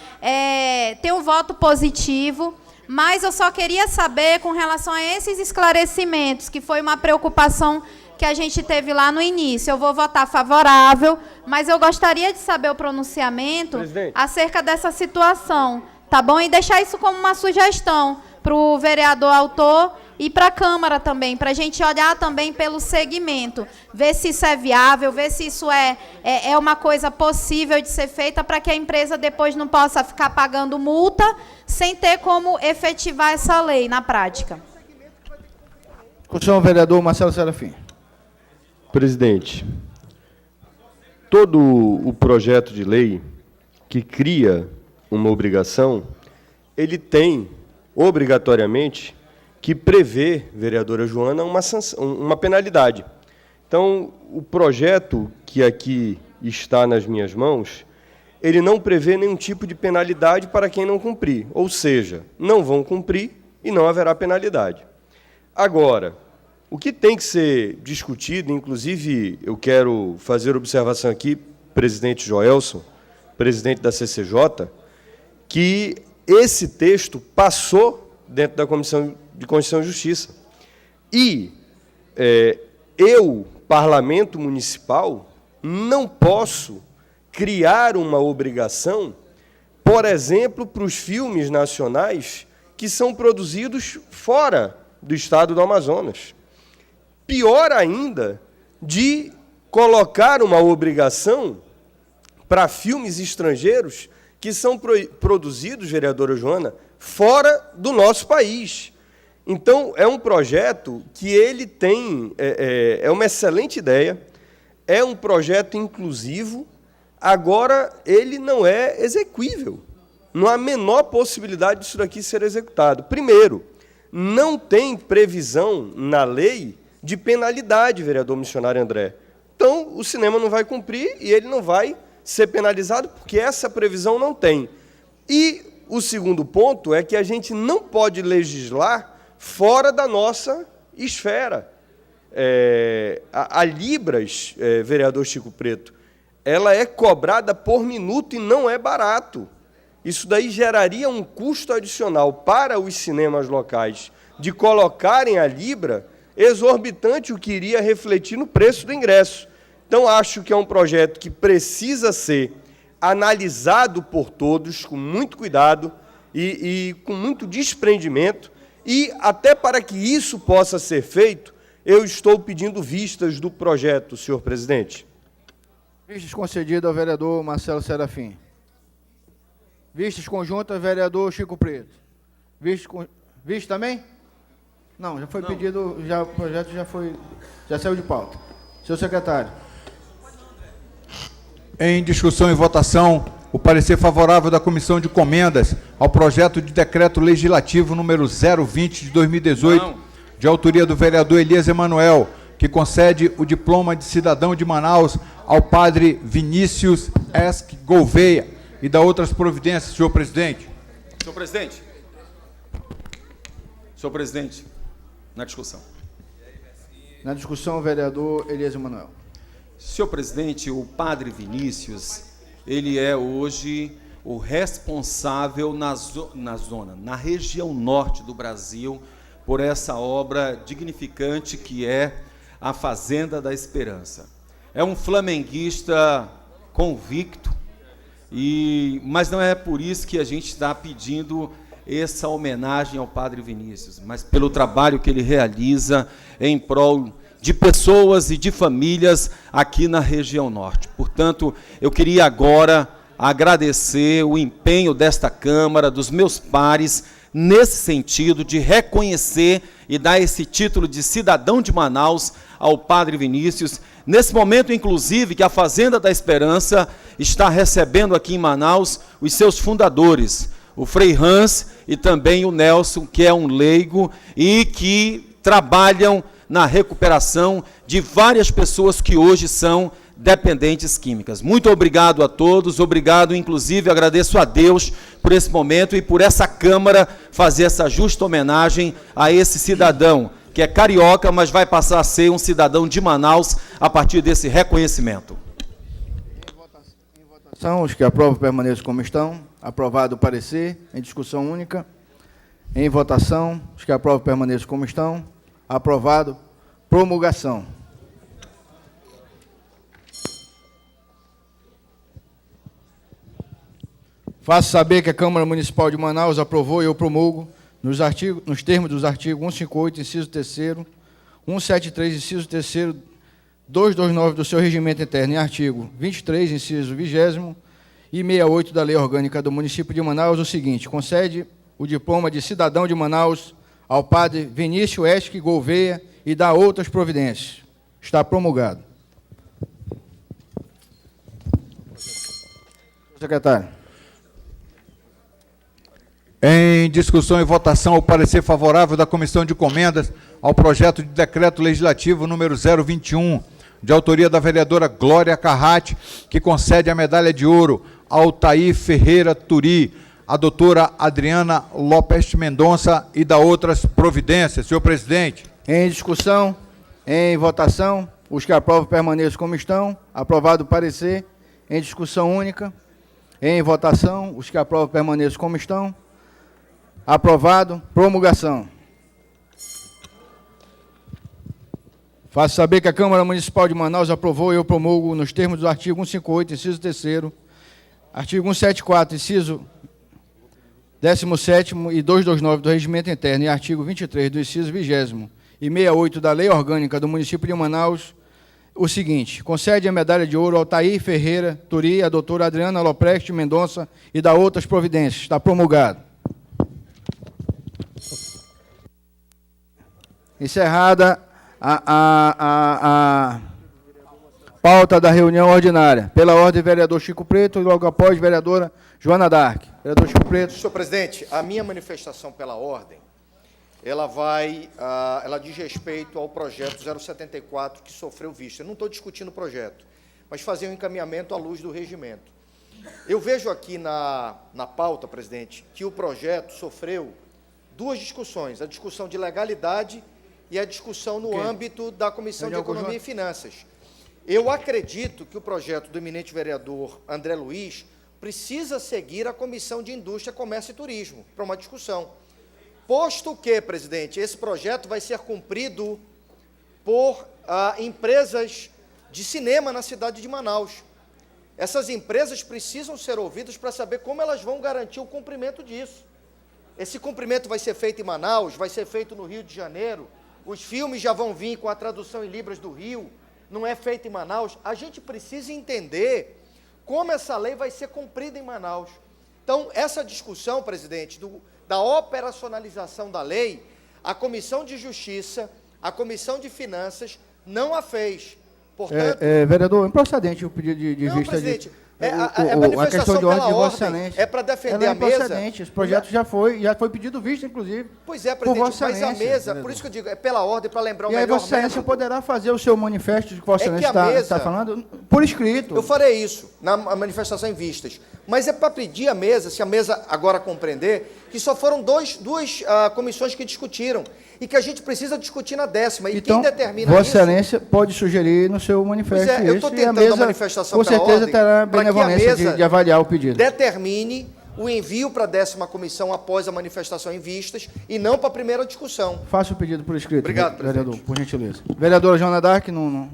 tenho um voto positivo. Mas eu só queria saber, com relação a esses esclarecimentos, que foi uma preocupação que a gente teve lá no início. Eu vou votar favorável, mas eu gostaria de saber o pronunciamento acerca dessa situação, tá bom? E deixar isso como uma sugestão para o vereador autor e para a Câmara também, para a gente olhar também pelo segmento, ver se isso é viável, ver se isso é uma coisa possível de ser feita para que a empresa depois não possa ficar pagando multa sem ter como efetivar essa lei na prática. Discussão, vereador Marcelo Serafim. Presidente, todo o projeto de lei que cria uma obrigação, ele tem, obrigatoriamente, que prevê, vereadora Joana, uma penalidade. Então, o projeto que aqui está nas minhas mãos, ele não prevê nenhum tipo de penalidade para quem não cumprir. Ou seja, não vão cumprir e não haverá penalidade. Agora, o que tem que ser discutido, inclusive eu quero fazer observação aqui, presidente Joelson, presidente da CCJ, que esse texto passou dentro da Comissão de Constituição e Justiça. E eu, Parlamento Municipal, não posso criar uma obrigação, por exemplo, para os filmes nacionais que são produzidos fora do estado do Amazonas. Pior ainda, de colocar uma obrigação para filmes estrangeiros que são produzidos, vereadora Joana, fora do nosso país. Então, é um projeto que ele tem, é uma excelente ideia, é um projeto inclusivo, agora ele não é exequível. Não há a menor possibilidade disso daqui ser executado. Primeiro, não tem previsão na lei de penalidade, vereador missionário André. Então, o cinema não vai cumprir e ele não vai ser penalizado, porque essa previsão não tem. E o segundo ponto é que a gente não pode legislar fora da nossa esfera. A Libras, vereador Chico Preto, ela é cobrada por minuto e não é barato. Isso daí geraria um custo adicional para os cinemas locais de colocarem a Libra exorbitante, o que iria refletir no preço do ingresso. Então, acho que é um projeto que precisa ser analisado por todos, com muito cuidado e com muito desprendimento, e até para que isso possa ser feito, eu estou pedindo vistas do projeto, senhor presidente. Vistas concedidas ao vereador Marcelo Serafim. Vistas conjuntas, vereador Chico Preto. Vistas também? Não, já foi pedido, o projeto já saiu de pauta. Senhor secretário. Em discussão e votação, o parecer favorável da Comissão de Comendas ao projeto de decreto legislativo número 020 de 2018, de autoria do vereador Elias Emanuel, que concede o diploma de cidadão de Manaus ao padre Vinícius Esc Gouveia e da outras providências, senhor presidente. Senhor presidente. Senhor presidente, na discussão. Na discussão, o vereador Elias Emanuel. Senhor presidente, o padre Vinícius, ele é hoje o responsável na região norte do Brasil, por essa obra dignificante que é a Fazenda da Esperança. É um flamenguista convicto, mas não é por isso que a gente está pedindo essa homenagem ao padre Vinícius, mas pelo trabalho que ele realiza em prol de pessoas e de famílias aqui na região norte. Portanto, eu queria agora agradecer o empenho desta Câmara, dos meus pares, nesse sentido de reconhecer e dar esse título de cidadão de Manaus ao padre Vinícius, nesse momento, inclusive, que a Fazenda da Esperança está recebendo aqui em Manaus os seus fundadores, o Frei Hans e também o Nelson, que é um leigo e que trabalham na recuperação de várias pessoas que hoje são dependentes químicas. Muito obrigado a todos, obrigado, inclusive, agradeço a Deus por esse momento e por essa Câmara fazer essa justa homenagem a esse cidadão, que é carioca, mas vai passar a ser um cidadão de Manaus a partir desse reconhecimento. Em votação, os que aprovam permaneçam como estão. Aprovado o parecer. Em discussão única. Em votação, os que aprovam permaneçam como estão. Aprovado. Promulgação. Faço saber que a Câmara Municipal de Manaus aprovou e eu promulgo nos termos dos artigos 158, inciso 3º, 173, inciso 3º, 229 do seu regimento interno e artigo 23, inciso 20º e 68 da Lei Orgânica do Município de Manaus, o seguinte: concede o diploma de cidadão de Manaus ao padre Vinícius Esque Gouveia e dá outras providências. Está promulgado. Secretário. Em discussão e votação, o parecer favorável da Comissão de Comendas ao projeto de decreto legislativo número 021, de autoria da vereadora Glória Carrati, que concede a medalha de ouro ao Altair Ferreira Turi, a doutora Adriana Lopes Mendonça e da outras providências. Senhor presidente. Em discussão, em votação, os que aprovam permaneçam como estão. Aprovado o parecer. Em discussão única. Em votação, os que aprovam permaneçam como estão. Aprovado. Promulgação. Faço saber que a Câmara Municipal de Manaus aprovou e eu promulgo nos termos do artigo 158, inciso 3º, artigo 174, inciso 17º e 229 do Regimento Interno e artigo 23 do inciso 20º e 68 da Lei Orgânica do Município de Manaus, o seguinte: concede a medalha de ouro ao Altair Ferreira Turi, a doutora Adriana Lopreste Mendonça e da outras providências. Está promulgado. Encerrada a pauta da reunião ordinária. Pela ordem, vereador Chico Preto, e logo após, vereadora Joana Dark. Vereador Chico Preto. Senhor presidente, a minha manifestação pela ordem, ela diz respeito ao projeto 074 que sofreu vista. Eu não estou discutindo o projeto, mas fazer um encaminhamento à luz do regimento. Eu vejo aqui na pauta, presidente, que o projeto sofreu duas discussões, a discussão de legalidade e a discussão no âmbito da Comissão de Economia e Finanças. Eu acredito que o projeto do eminente vereador André Luiz precisa seguir a Comissão de Indústria, Comércio e Turismo para uma discussão. Posto que, presidente, esse projeto vai ser cumprido por empresas de cinema na cidade de Manaus. Essas empresas precisam ser ouvidas para saber como elas vão garantir o cumprimento disso. Esse cumprimento vai ser feito em Manaus, vai ser feito no Rio de Janeiro, os filmes já vão vir com a tradução em libras do Rio, não é feito em Manaus. A gente precisa entender como essa lei vai ser cumprida em Manaus. Então, essa discussão, presidente, da operacionalização da lei, a Comissão de Justiça, a Comissão de Finanças não a fez. Portanto, vereador, improcedente o pedido de não, vista presidente, de... a questão de ordem de Vossa Excelência. É para defender a mesa. Esse projeto já foi pedido vista, inclusive. Pois é, presidente, mas a mesa, por isso que eu digo, é pela ordem, para lembrar o melhor método. E aí Vossa Excelência poderá fazer o seu manifesto de que Vossa Excelência está falando por escrito. Eu farei isso na manifestação em vistas. Mas é para pedir à mesa, se a mesa agora compreender, que só foram duas comissões que discutiram e que a gente precisa discutir na 10ª. E então, quem determina Vossa isso... Excelência pode sugerir no seu manifesto isso. Eu estou tentando a manifestação com certeza ordem, terá a benevolência de avaliar o pedido. Determine o envio para a 10ª comissão após a manifestação em vistas e não para a primeira discussão. Faça o pedido por escrito. Obrigado, vereador, por gentileza. Vereadora Joana Dark não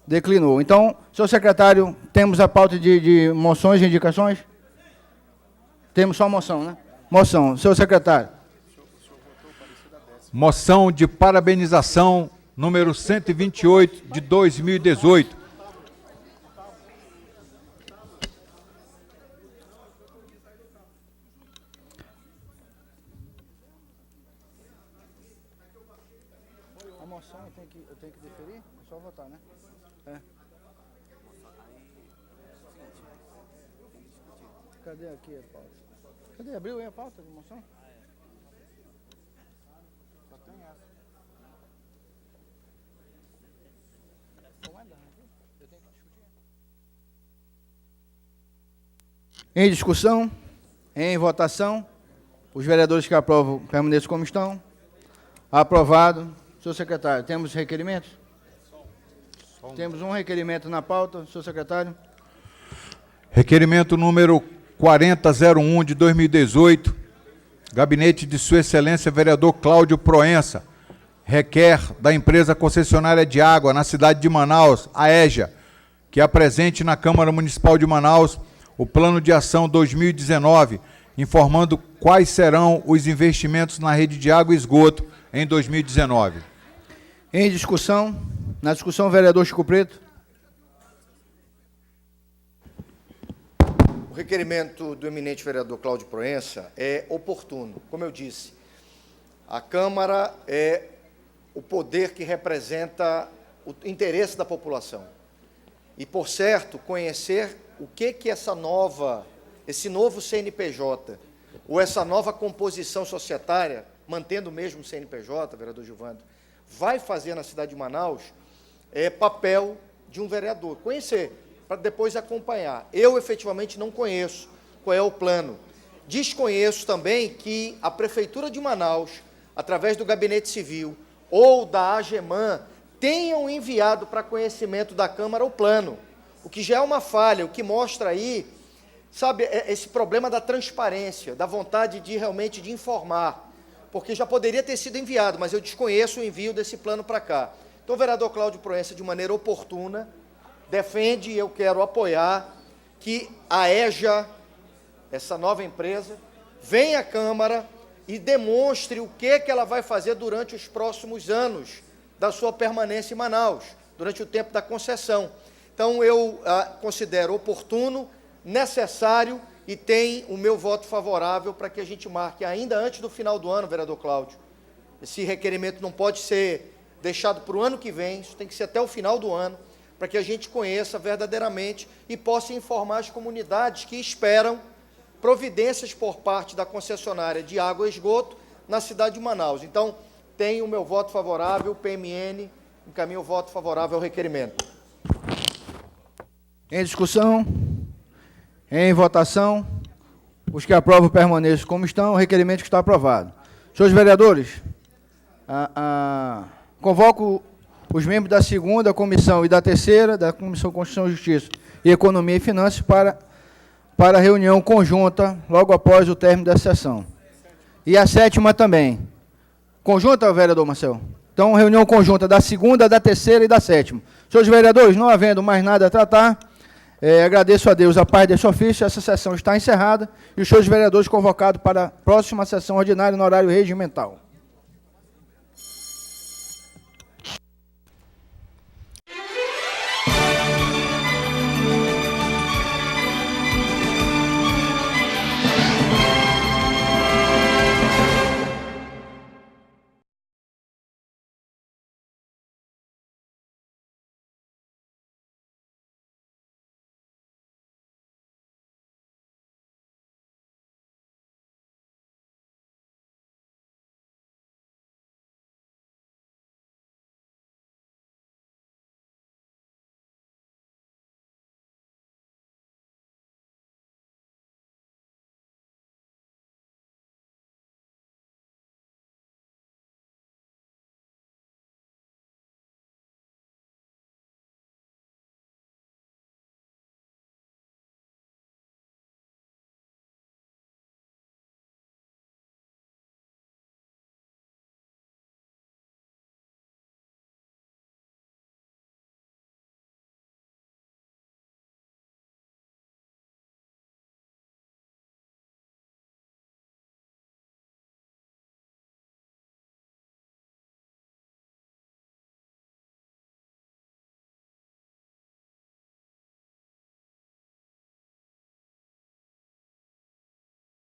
declinou. Então, senhor secretário, temos a pauta de moções e indicações? Temos só moção, né? Moção. Senhor secretário. Moção de parabenização número 128 de 2018. A moção eu tenho que deferir? É só votar, né? Cadê aqui a pauta? Cadê? Abriu aí a pauta de moção? Só tem essa. Eu tenho que discutir. Em discussão, em votação, os vereadores que aprovam permaneçam como estão. Aprovado. Senhor secretário, temos requerimentos? Temos um requerimento na pauta, senhor secretário. Requerimento número 4001 de 2018, gabinete de Sua Excelência vereador Cláudio Proença, requer da empresa concessionária de água na cidade de Manaus, a EJA, que apresente na Câmara Municipal de Manaus o Plano de Ação 2019 informando quais serão os investimentos na rede de água e esgoto em 2019. Em discussão. Na discussão, vereador Chico Preto. O requerimento do eminente vereador Cláudio Proença é oportuno. Como eu disse, a Câmara é o poder que representa o interesse da população. E, por certo, conhecer o que esse novo CNPJ, ou essa nova composição societária, mantendo o mesmo CNPJ, vereador Gilvando, vai fazer na cidade de Manaus, é papel de um vereador. Conhecer, para depois acompanhar. Eu, efetivamente, não conheço qual é o plano. Desconheço também que a Prefeitura de Manaus, através do Gabinete Civil ou da AGEMAN, tenham enviado para conhecimento da Câmara o plano, o que já é uma falha, o que mostra aí, sabe, esse problema da transparência, da vontade de realmente de informar, porque já poderia ter sido enviado, mas eu desconheço o envio desse plano para cá. Então, o vereador Cláudio Proença, de maneira oportuna, defende, e eu quero apoiar, que a EJA, essa nova empresa, venha à Câmara e demonstre o que ela vai fazer durante os próximos anos da sua permanência em Manaus, durante o tempo da concessão. Então, eu considero oportuno, necessário e tem o meu voto favorável para que a gente marque ainda antes do final do ano, vereador Cláudio. Esse requerimento não pode ser deixado para o ano que vem, isso tem que ser até o final do ano, para que a gente conheça verdadeiramente e possa informar as comunidades que esperam providências por parte da concessionária de água e esgoto na cidade de Manaus. Então, tenho o meu voto favorável, o PMN encaminha o voto favorável ao requerimento. Em discussão, em votação, os que aprovam permaneçam como estão, o requerimento está aprovado. Senhores vereadores, convoco os membros da segunda comissão e da terceira, da Comissão de Constituição e Justiça e Economia e Finanças, para a reunião conjunta, logo após o término da sessão. E a sétima também. Conjunta, vereador Marcel? Então, reunião conjunta da segunda, da terceira e da sétima. Senhores vereadores, não havendo mais nada a tratar, agradeço a Deus a paz desse ofício, essa sessão está encerrada e os senhores vereadores convocados para a próxima sessão ordinária no horário regimental.